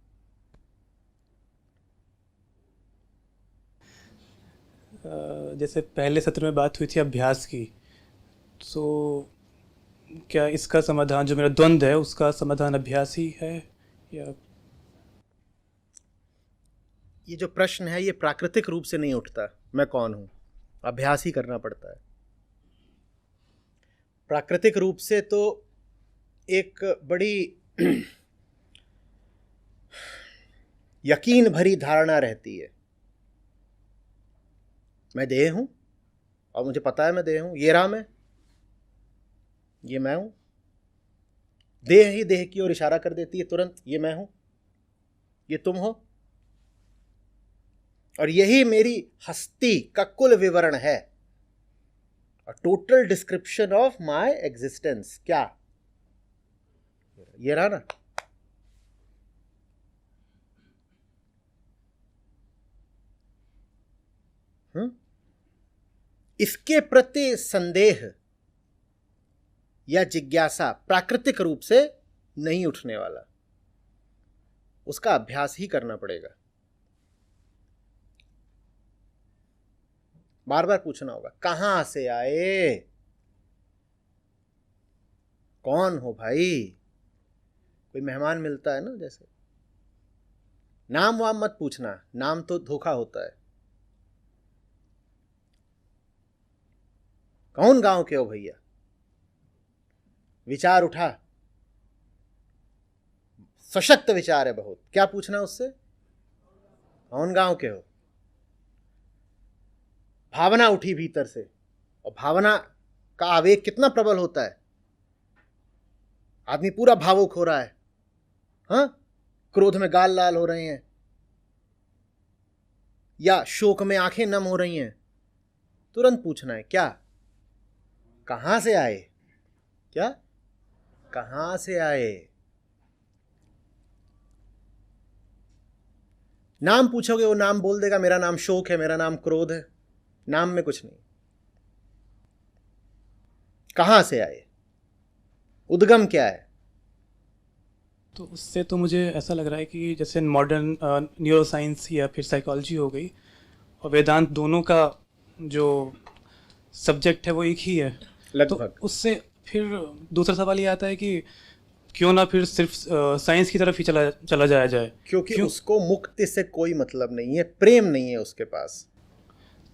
जैसे पहले सत्र में बात हुई थी अभ्यास की, तो क्या इसका समाधान, जो मेरा द्वंद्व है उसका समाधान अभ्यास ही है या? ये जो प्रश्न है ये प्राकृतिक रूप से नहीं उठता, मैं कौन हूं, अभ्यास ही करना पड़ता है। प्राकृतिक रूप से तो एक बड़ी यकीन भरी धारणा रहती है, मैं देह हूं और मुझे पता है मैं देह हूं, ये रहा मैं, ये मैं हूं। देह ही देह की ओर इशारा कर देती है तुरंत, ये मैं हूं, ये तुम हो, और यही मेरी हस्ती का कुल विवरण है, total description of my existence. क्या ये रहा ना? इसके प्रति संदेह या जिज्ञासा प्राकृतिक रूप से नहीं उठने वाला, उसका अभ्यास ही करना पड़ेगा। बार बार पूछना होगा, कहां से आए, कौन हो भाई? कोई मेहमान मिलता है ना, जैसे नाम वाम मत पूछना, नाम तो धोखा होता है। कौन गांव के हो भैया? विचार उठा, सशक्त विचार है बहुत, क्या पूछना उससे? कौन गांव के हो? भावना उठी भीतर से, और भावना का आवेग कितना प्रबल होता है, आदमी पूरा भावुक हो रहा है, हाँ, क्रोध में गाल लाल हो रहे हैं या शोक में आंखें नम हो रही हैं, तुरंत पूछना है, क्या? कहां से आए? क्या? कहां से आए? नाम पूछोगे, वो नाम बोल देगा, मेरा नाम शोक है, मेरा नाम क्रोध है। नाम में कुछ नहीं। कहां से आए? उद्गम क्या है? तो उससे तो मुझे ऐसा लग रहा है कि जैसे मॉडर्न न्यूरोसाइंस या फिर साइकोलॉजी हो गई और वेदांत, दोनों का जो सब्जेक्ट है वो एक ही है। लगभग। तो उससे फिर दूसरा सवाल ये आता है कि क्यों ना फिर सिर्फ साइंस की तरफ ही चला जाया जाए, क्योंकि उसको मुक्ति से कोई मतलब नहीं है, प्रेम नहीं है उसके पास।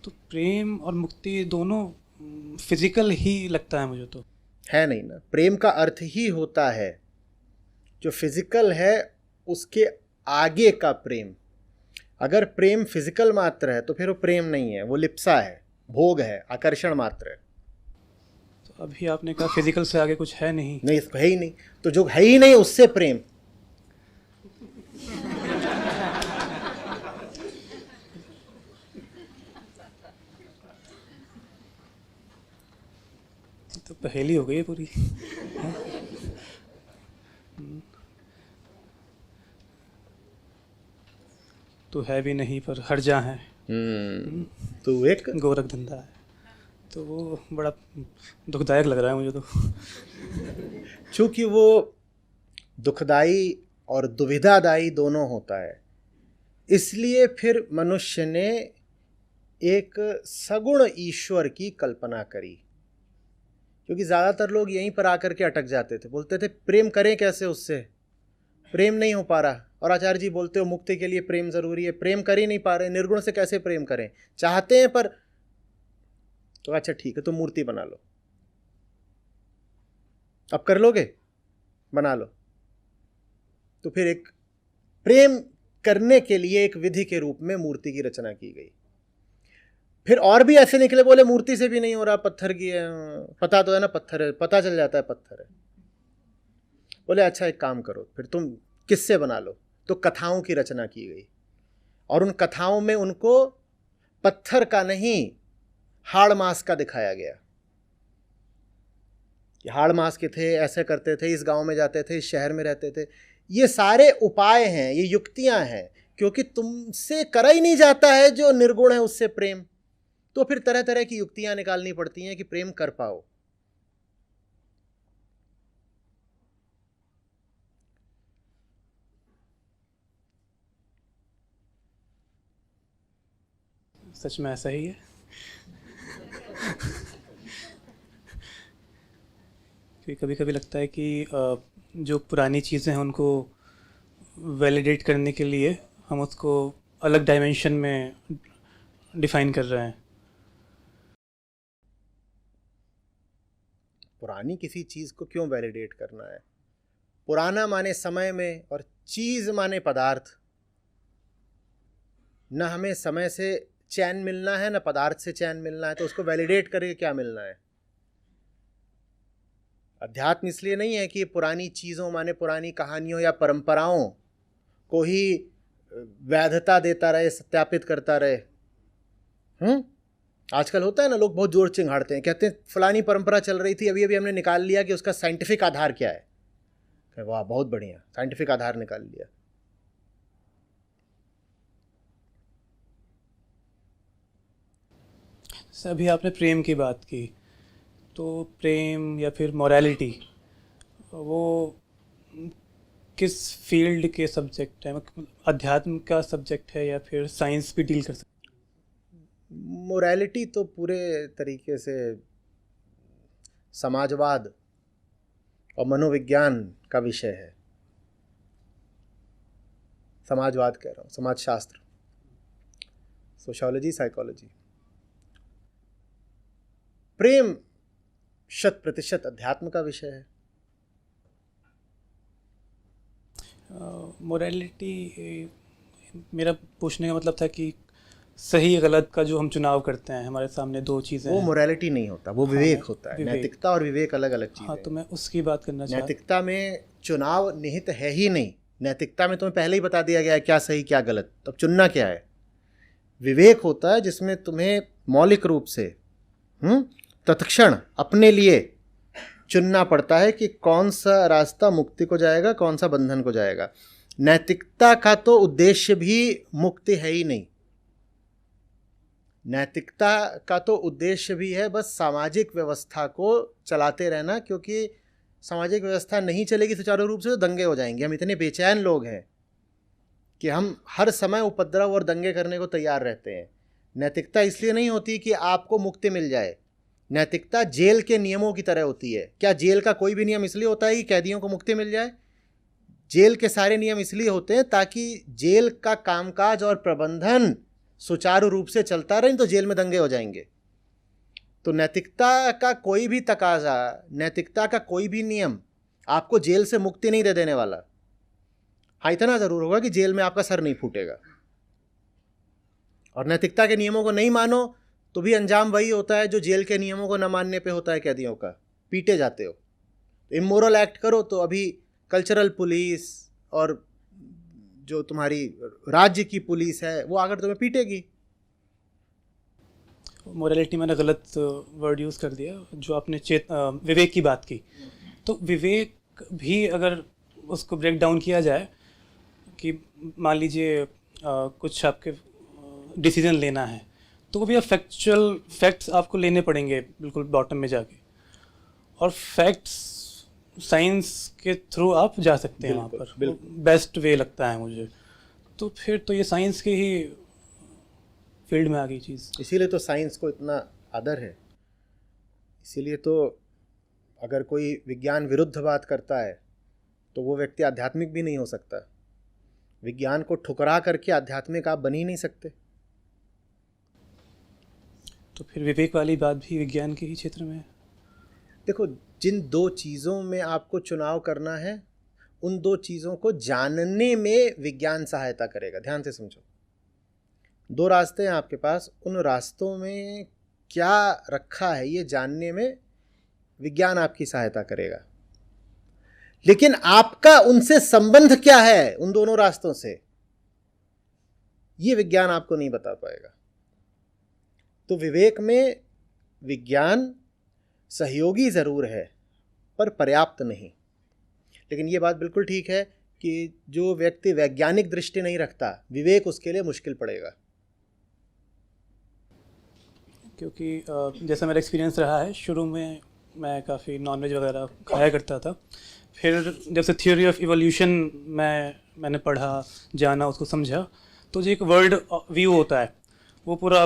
तो प्रेम और मुक्ति दोनों फिजिकल ही लगता है मुझे। तो है नहीं ना, प्रेम का अर्थ ही होता है जो फिजिकल है उसके आगे का प्रेम। अगर प्रेम फिजिकल मात्र है तो फिर वो प्रेम नहीं है, वो लिप्सा है, भोग है, आकर्षण मात्र है। तो अभी आपने कहा फिजिकल से आगे कुछ है नहीं। नहीं, इसको है ही नहीं, तो जो है ही नहीं उससे प्रेम। तो पहेली हो गई है पूरी। तो है भी नहीं पर हर जा है, तो एक गोरख धंधा है। तो वो बड़ा दुखदायक लग रहा है मुझे तो। चूंकि वो दुखदाई और दुविधादायी दोनों होता है, इसलिए फिर मनुष्य ने एक सगुण ईश्वर की कल्पना करी। क्योंकि ज़्यादातर लोग यहीं पर आकर के अटक जाते थे, बोलते थे प्रेम करें कैसे, उससे प्रेम नहीं हो पा रहा। और आचार्य जी बोलते हो मुक्ति के लिए प्रेम ज़रूरी है, प्रेम कर ही नहीं पा रहे, निर्गुण से कैसे प्रेम करें, चाहते हैं पर। तो अच्छा ठीक है, तो मूर्ति बना लो। अब कर लोगे, बना लो। तो फिर एक प्रेम करने के लिए एक विधि के रूप में मूर्ति की रचना की गई। फिर और भी ऐसे निकले, बोले मूर्ति से भी नहीं हो रहा, पत्थर की है, पता तो है ना पत्थर है, पता चल जाता है पत्थर है। बोले अच्छा एक काम करो, फिर तुम किससे बना लो। तो कथाओं की रचना की गई, और उन कथाओं में उनको पत्थर का नहीं, हाड़ मास का दिखाया गया। हाड़ मास के थे, ऐसे करते थे, इस गांव में जाते थे, इस शहर में रहते थे। ये सारे उपाय हैं, ये युक्तियां हैं, क्योंकि तुमसे करा ही नहीं जाता है जो निर्गुण है उससे प्रेम। तो फिर तरह तरह की युक्तियां निकालनी पड़ती हैं कि प्रेम कर पाओ। सच में ऐसा ही है। क्योंकि कभी कभी लगता है कि जो पुरानी चीज़ें हैं उनको वैलिडेट करने के लिए हम उसको अलग डायमेंशन में डिफाइन कर रहे हैं। पुरानी किसी चीज को क्यों वैलिडेट करना है? पुराना माने समय में, और चीज माने पदार्थ। न हमें समय से चैन मिलना है, न पदार्थ से चैन मिलना है, तो उसको वैलिडेट करके क्या मिलना है? अध्यात्म इसलिए नहीं है कि पुरानी चीज़ों माने पुरानी कहानियों या परंपराओं को ही वैधता देता रहे, सत्यापित करता रहे। आजकल होता है ना, लोग बहुत जोर चिंगाड़ते हैं, कहते हैं फलानी परंपरा चल रही थी, अभी अभी हमने निकाल लिया कि उसका साइंटिफिक आधार क्या है। वाह बहुत बढ़िया, साइंटिफिक आधार निकाल लिया। अभी आपने प्रेम की बात की, तो प्रेम या फिर मोरालिटी वो किस फील्ड के सब्जेक्ट है? मतलब अध्यात्म का सब्जेक्ट है या फिर साइंस भी डील कर सकते? मोरालिटी तो पूरे तरीके से समाजवाद और मनोविज्ञान का विषय है। समाजवाद कह रहा हूँ, समाजशास्त्र, सोशियोलॉजी, साइकोलॉजी। प्रेम 100% अध्यात्म का विषय है। मोरालिटी, मेरा पूछने का मतलब था कि सही गलत का जो हम चुनाव करते हैं, हमारे सामने दो चीज़ें वो हैं। मोरालिटी नहीं होता, वो विवेक होता है। विवेक। नैतिकता और विवेक अलग अलग चीज़ हाँ, है। तो मैं उसकी बात करना चाहता। नैतिकता में चुनाव निहित है ही नहीं। नैतिकता में तुम्हें पहले ही बता दिया गया है क्या सही क्या गलत, तो अब चुनना क्या है। विवेक होता है जिसमें तुम्हें मौलिक रूप से तत्क्षण अपने लिए चुनना पड़ता है कि कौन सा रास्ता मुक्ति को जाएगा, कौन सा बंधन को जाएगा। नैतिकता का तो उद्देश्य भी मुक्ति है ही नहीं। नैतिकता का तो उद्देश्य भी है बस सामाजिक व्यवस्था को चलाते रहना, क्योंकि सामाजिक व्यवस्था नहीं चलेगी सुचारू रूप से तो दंगे हो जाएंगे। हम इतने बेचैन लोग हैं कि हम हर समय उपद्रव और दंगे करने को तैयार रहते हैं। नैतिकता इसलिए नहीं होती कि आपको मुक्ति मिल जाए। नैतिकता जेल के नियमों की तरह होती है। क्या जेल का कोई भी नियम इसलिए होता है कि कैदियों को मुक्ति मिल जाए? जेल के सारे नियम इसलिए होते हैं ताकि जेल का कामकाज और प्रबंधन सुचारू रूप से चलता रहे, तो जेल में दंगे हो जाएंगे। तो नैतिकता का कोई भी तकाजा, नैतिकता का कोई भी नियम आपको जेल से मुक्ति नहीं दे देने वाला। हाँ, इतना ज़रूर होगा कि जेल में आपका सर नहीं फूटेगा। और नैतिकता के नियमों को नहीं मानो तो भी अंजाम वही होता है जो जेल के नियमों को न मानने पे होता है कैदियों का, पीटे जाते हो। इमोरल एक्ट करो तो अभी कल्चरल पुलिस और जो तुम्हारी राज्य की पुलिस है वो आकर तुम्हें पीटेगी। मोरालिटी मैंने गलत वर्ड यूज़ कर दिया। जो आपने विवेक की बात की, तो विवेक भी अगर उसको ब्रेक डाउन किया जाए कि मान लीजिए कुछ आपके डिसीजन लेना है, तो वो भी फैक्ट्स आपको लेने पड़ेंगे बिल्कुल बॉटम में जाके, और फैक्ट्स साइंस के थ्रू आप जा सकते हैं वहाँ पर। बेस्ट वे लगता है मुझे। तो फिर तो ये साइंस के ही फील्ड में आ गई चीज़। इसीलिए तो साइंस को इतना आदर है। इसीलिए तो अगर कोई विज्ञान विरुद्ध बात करता है तो वो व्यक्ति आध्यात्मिक भी नहीं हो सकता। विज्ञान को ठुकरा करके आध्यात्मिक आप बन ही नहीं सकते। तो फिर विवेक वाली बात भी विज्ञान के ही क्षेत्र में है। देखो, जिन दो चीज़ों में आपको चुनाव करना है उन दो चीज़ों को जानने में विज्ञान सहायता करेगा। ध्यान से समझो, दो रास्ते हैं आपके पास, उन रास्तों में क्या रखा है ये जानने में विज्ञान आपकी सहायता करेगा। लेकिन आपका उनसे संबंध क्या है, उन दोनों रास्तों से, ये विज्ञान आपको नहीं बता पाएगा। तो विवेक में विज्ञान सहयोगी ज़रूर है पर पर्याप्त नहीं। लेकिन ये बात बिल्कुल ठीक है कि जो व्यक्ति वैज्ञानिक दृष्टि नहीं रखता, विवेक उसके लिए मुश्किल पड़ेगा। क्योंकि जैसा मेरा एक्सपीरियंस रहा है, शुरू में मैं काफ़ी नॉनवेज वगैरह खाया करता था। फिर जब से थ्योरी ऑफ इवोल्यूशन मैंने पढ़ा, जाना, उसको समझा, तो जो एक वर्ल्ड व्यू होता है वो पूरा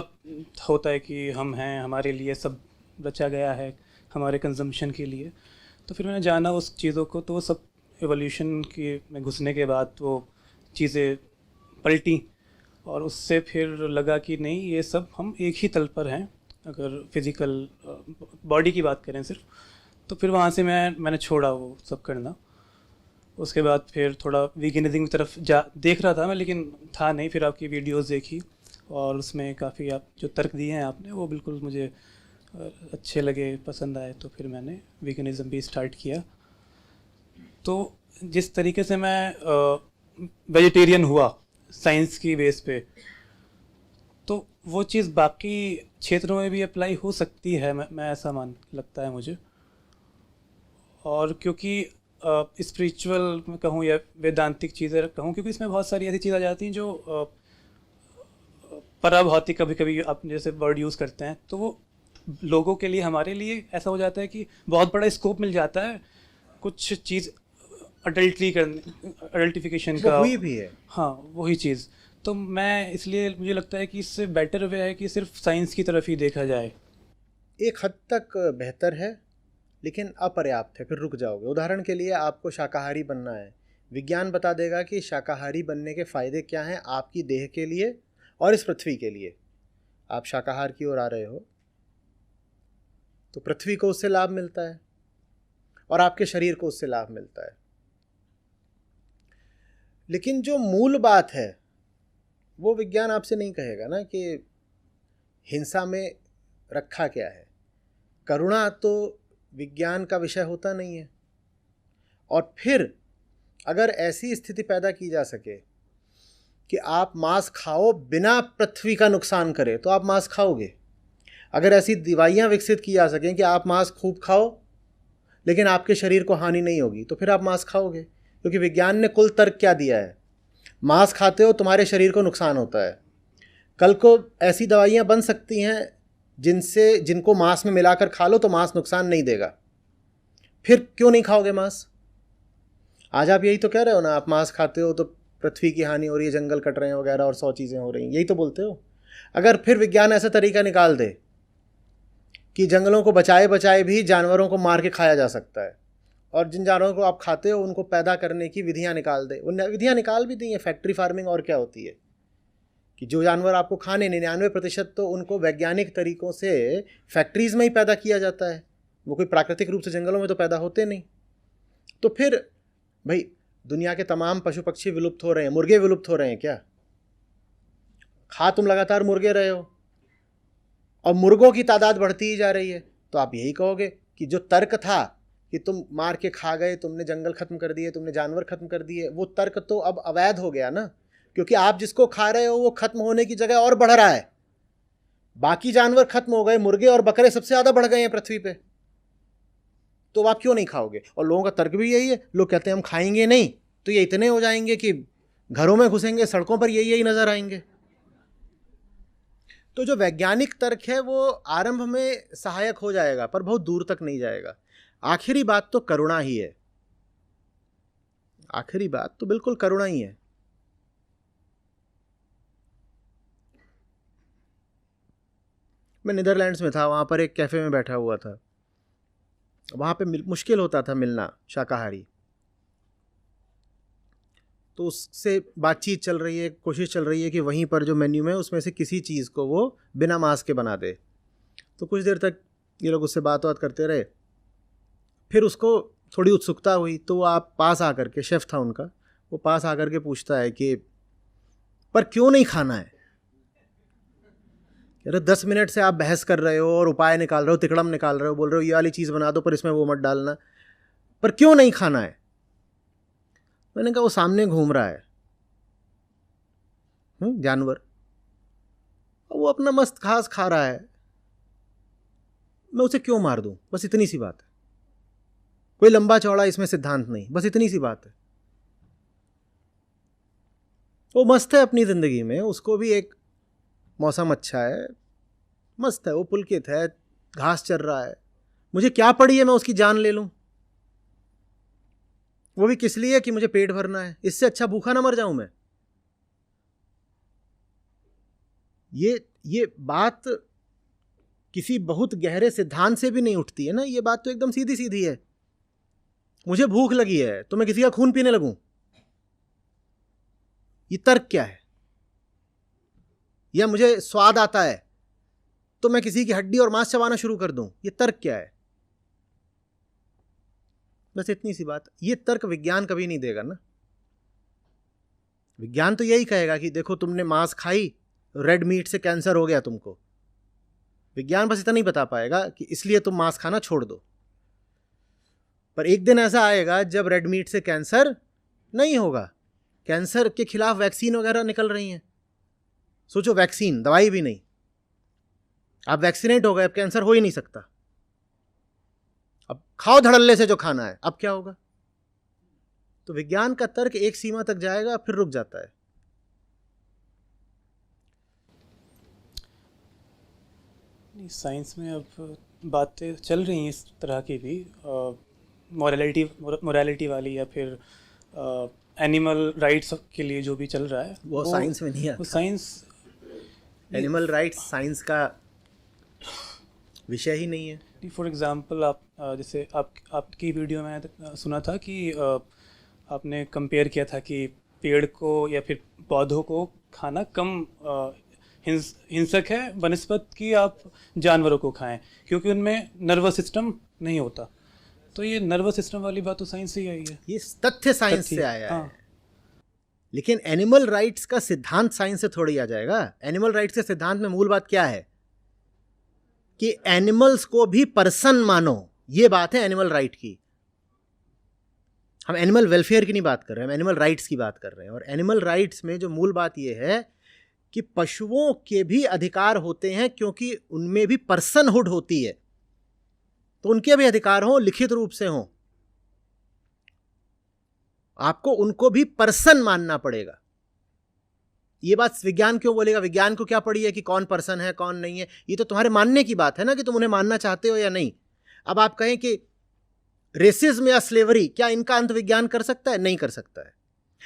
होता है कि हम हैं, हमारे लिए सब रचा गया है, हमारे कंजम्पशन के लिए। तो फिर मैंने जाना उस चीज़ों को, तो वो सब एवोल्यूशन के में घुसने के बाद वो चीज़ें पलटी, और उससे फिर लगा कि नहीं, ये सब हम एक ही तल पर हैं अगर फिज़िकल बॉडी की बात करें सिर्फ। तो फिर वहाँ से मैंने छोड़ा वो सब करना। उसके बाद फिर थोड़ा वीगनिज़म की तरफ देख रहा था मैं, लेकिन था नहीं। फिर आपकी वीडियोस देखी और उसमें काफ़ी आप जो तर्क दिए हैं आपने, वो बिल्कुल मुझे अच्छे लगे, पसंद आए। तो फिर मैंने वीगनिज़म भी स्टार्ट किया। तो जिस तरीके से मैं वेजिटेरियन हुआ साइंस की बेस पे, तो वो चीज़ बाकी क्षेत्रों में भी अप्लाई हो सकती है, मैं ऐसा लगता है मुझे। और क्योंकि स्पिरिचुअल में कहूँ या वेदांतिक चीज़ें कहूँ, क्योंकि इसमें बहुत सारी ऐसी चीज़ें आ जाती हैं जो पराभौतिक कभी कभी आप जैसे वर्ड यूज़ करते हैं, तो वो लोगों के लिए, हमारे लिए ऐसा हो जाता है कि बहुत बड़ा स्कोप मिल जाता है कुछ चीज़ अडल्टिफिकेशन का। हुई भी है। हाँ, वही चीज़। तो मैं इसलिए मुझे लगता है कि इससे बेटर वे है कि सिर्फ साइंस की तरफ ही देखा जाए। एक हद तक बेहतर है लेकिन अपर्याप्त है, फिर रुक जाओगे। उदाहरण के लिए आपको शाकाहारी बनना है, विज्ञान बता देगा कि शाकाहारी बनने के फ़ायदे क्या हैं आपकी देह के लिए और इस पृथ्वी के लिए। आप शाकाहार की ओर आ रहे हो तो पृथ्वी को उससे लाभ मिलता है और आपके शरीर को उससे लाभ मिलता है। लेकिन जो मूल बात है वो विज्ञान आपसे नहीं कहेगा ना कि हिंसा में रखा क्या है। करुणा तो विज्ञान का विषय होता नहीं है। और फिर अगर ऐसी स्थिति पैदा की जा सके कि आप मांस खाओ बिना पृथ्वी का नुकसान करे, तो आप मांस खाओगे। अगर ऐसी दवाइयाँ विकसित की जा सकें कि आप मांस खूब खाओ लेकिन आपके शरीर को हानि नहीं होगी, तो फिर आप मांस खाओगे। क्योंकि विज्ञान ने कुल तर्क क्या दिया है, मांस खाते हो तुम्हारे शरीर को नुकसान होता है। कल को ऐसी दवाइयाँ बन सकती हैं जिनको मांस में मिलाकर खा लो तो मांस नुकसान नहीं देगा, फिर क्यों नहीं खाओगे मांस? आज आप यही तो कह रहे हो ना, आप मांस खाते हो तो पृथ्वी की हानि हो रही है, जंगल कट रहे हैं वगैरह और 100 चीज़ें हो रही हैं, यही तो बोलते हो। अगर फिर विज्ञान ऐसा तरीका निकाल दे कि जंगलों को बचाए बचाए भी जानवरों को मार के खाया जा सकता है, और जिन जानवरों को आप खाते हो उनको पैदा करने की विधियाँ निकाल दे, उन विधियाँ निकाल भी दी हैं, फैक्ट्री फार्मिंग और क्या होती है, कि जो जानवर आपको खाने 99% तो उनको वैज्ञानिक तरीक़ों से फैक्ट्रीज़ में ही पैदा किया जाता है, वो कोई प्राकृतिक रूप से जंगलों में तो पैदा होते नहीं। तो फिर भाई दुनिया के तमाम पशु पक्षी विलुप्त हो रहे हैं, मुर्गे विलुप्त हो रहे हैं क्या? खा तुम लगातार मुर्गे रहे हो और मुर्गों की तादाद बढ़ती ही जा रही है, तो आप यही कहोगे कि जो तर्क था कि तुम मार के खा गए, तुमने जंगल खत्म कर दिए, तुमने जानवर खत्म कर दिए, वो तर्क तो अब अवैध हो गया ना, क्योंकि आप जिसको खा रहे हो वो खत्म होने की जगह और बढ़ रहा है। बाकी जानवर खत्म हो गए, मुर्गे और बकरे सबसे ज्यादा बढ़ गए हैं पृथ्वी पे, तो आप क्यों नहीं खाओगे? और लोगों का तर्क भी यही है, लोग कहते हैं हम खाएंगे नहीं तो ये इतने हो जाएंगे कि घरों में घुसेंगे, सड़कों पर यही नजर आएंगे। तो जो वैज्ञानिक तर्क है वो आरंभ में सहायक हो जाएगा पर बहुत दूर तक नहीं जाएगा। आखिरी बात तो करुणा ही है, आखिरी बात तो बिल्कुल करुणा ही है। मैं नीदरलैंड्स में था, वहां पर एक कैफे में बैठा हुआ था, वहां पे मुश्किल होता था मिलना शाकाहारी, तो उससे बातचीत चल रही है, कोशिश चल रही है कि वहीं पर जो मेन्यू में उसमें से किसी चीज़ को वो बिना मांस के बना दे। तो कुछ देर तक ये लोग उससे बात करते रहे, फिर उसको थोड़ी उत्सुकता हुई तो वो आप पास आकर के, शेफ़ था उनका, वो पास आकर के पूछता है कि पर क्यों नहीं खाना है? अरे 10 मिनट से आप बहस कर रहे हो और उपाय निकाल रहे हो, तिकड़म निकाल रहे हो, बोल रहे हो ये वाली चीज़ बना दो पर इसमें वो मत डालना, पर क्यों नहीं खाना है? मैंने कहा वो सामने घूम रहा है जानवर, वो अपना मस्त घास खा रहा है, मैं उसे क्यों मार दूं? बस इतनी सी बात है, कोई लंबा चौड़ा इसमें सिद्धांत नहीं, बस इतनी सी बात है। वो मस्त है अपनी ज़िंदगी में, उसको भी एक मौसम अच्छा है, मस्त है, वो पुलकित है, घास चर रहा है, मुझे क्या पड़ी है मैं उसकी जान ले लूं? वो भी किस लिए कि मुझे पेट भरना है, इससे अच्छा भूखा ना मर जाऊं मैं। ये बात किसी बहुत गहरे सिद्धांत से भी नहीं उठती है ना, ये बात तो एकदम सीधी सीधी है। मुझे भूख लगी है तो मैं किसी का खून पीने लगूं, ये तर्क क्या है? या मुझे स्वाद आता है तो मैं किसी की हड्डी और मांस चबाना शुरू कर दूं, ये तर्क क्या है? बस इतनी सी बात। ये तर्क विज्ञान कभी नहीं देगा ना। विज्ञान तो यही कहेगा कि देखो तुमने मांस खाई, रेड मीट से कैंसर हो गया तुमको। विज्ञान बस इतना नहीं बता पाएगा कि इसलिए तुम मांस खाना छोड़ दो। पर एक दिन ऐसा आएगा जब रेड मीट से कैंसर नहीं होगा, कैंसर के खिलाफ वैक्सीन वगैरह निकल रही हैं। सोचो, वैक्सीन, दवाई भी नहीं, आप वैक्सीनेट हो गए, अब कैंसर हो ही नहीं सकता, अब खाओ धड़ल्ले से जो खाना है, अब क्या होगा? तो विज्ञान का तर्क एक सीमा तक जाएगा फिर रुक जाता है। नहीं, साइंस में अब बातें चल रही हैं इस तरह की भी, मोरालिटी वाली, या फिर एनिमल राइट्स के लिए जो भी चल रहा है वो साइंस में नहीं आता। वो साइंस, एनिमल राइट्स साइंस का विषय ही नहीं है। फॉर एग्जांपल आप जैसे आपकी वीडियो में सुना था कि आपने कंपेयर किया था कि पेड़ को या फिर पौधों को खाना कम हिंसक है बनस्पत की आप जानवरों को खाएं, क्योंकि उनमें नर्वस सिस्टम नहीं होता। तो ये नर्वस सिस्टम वाली बात तो साइंस से ही आई है, ये तथ्य साइंस से आया है। लेकिन एनिमल राइट्स का सिद्धांत साइंस से थोड़ी आ जाएगा। एनिमल राइट्स के सिद्धांत में मूल बात क्या है कि एनिमल्स को भी पर्सन मानो, ये बात है एनिमल राइट की। हम एनिमल वेलफेयर की नहीं बात कर रहे हैं, हम एनिमल राइट्स की बात कर रहे हैं। और एनिमल राइट्स में जो मूल बात ये है कि पशुओं के भी अधिकार होते हैं, क्योंकि उनमें भी पर्सनहुड होती है, तो उनके भी अधिकार हों, लिखित रूप से हों। आपको उनको भी पर्सन मानना पड़ेगा। ये बात विज्ञान क्यों बोलेगा? विज्ञान को क्या पड़ी है कि कौन पर्सन है कौन नहीं है? ये तो तुम्हारे मानने की बात है ना कि तुम उन्हें मानना चाहते हो या नहीं। अब आप कहें कि रेसिज्म या स्लेवरी, क्या इनका अंत विज्ञान कर सकता है? नहीं कर सकता है।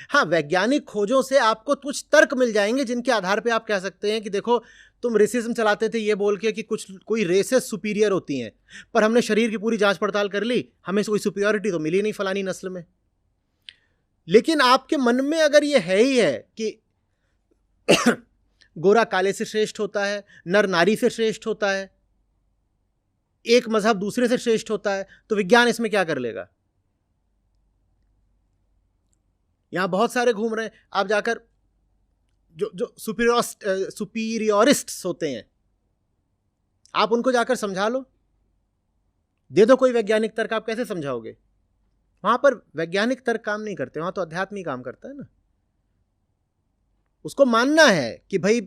हाँ, वैज्ञानिक खोजों से आपको कुछ तर्क मिल जाएंगे जिनके आधार पे आप कह सकते हैं कि देखो तुम रेसिज्म चलाते थे ये बोल के कि कोई रेसेस सुपीरियर होती हैं, पर हमने शरीर की पूरी जांच पड़ताल कर ली, हमें कोई सुपीरियरिटी तो मिली नहीं फलानी नस्ल में। लेकिन आपके मन में अगर ये है ही है कि गोरा काले से श्रेष्ठ होता है, नर नारी से श्रेष्ठ होता है, एक मजहब दूसरे से श्रेष्ठ होता है, तो विज्ञान इसमें क्या कर लेगा? यहां बहुत सारे घूम रहे हैं, आप जाकर जो सुपीरियोरिस्ट्स होते हैं, आप उनको जाकर समझा लो, दे दो कोई वैज्ञानिक तर्क, आप कैसे समझाओगे? वहां पर वैज्ञानिक तर्क काम नहीं करते, वहां तो अध्यात्म काम करता है ना। उसको मानना है कि भाई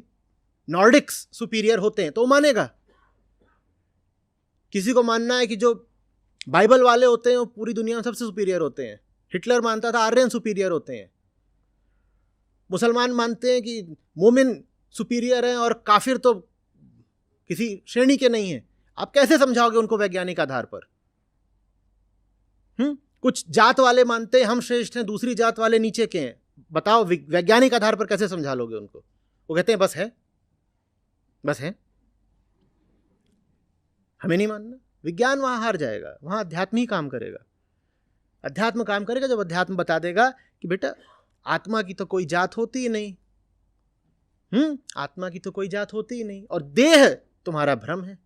नॉर्डिक्स सुपीरियर होते हैं तो वो मानेगा। किसी को मानना है कि जो बाइबल वाले होते हैं वो पूरी दुनिया में सबसे सुपीरियर होते हैं। हिटलर मानता था आर्यन सुपीरियर होते हैं। मुसलमान मानते हैं कि मोमिन सुपीरियर हैं और काफिर तो किसी श्रेणी के नहीं हैं। आप कैसे समझाओगे उनको वैज्ञानिक आधार पर? कुछ जात वाले मानते हैं हम श्रेष्ठ हैं, दूसरी जात वाले नीचे के हैं। बताओ वैज्ञानिक आधार पर कैसे समझा लोगे उनको? वो कहते हैं बस है, बस है, हमें नहीं मानना। विज्ञान वहां हार जाएगा, वहां अध्यात्म ही काम करेगा। अध्यात्म काम करेगा जब अध्यात्म बता देगा कि बेटा आत्मा की तो कोई जात होती ही नहीं, आत्मा की तो कोई जात होती ही नहीं, और देह तुम्हारा भ्रम है।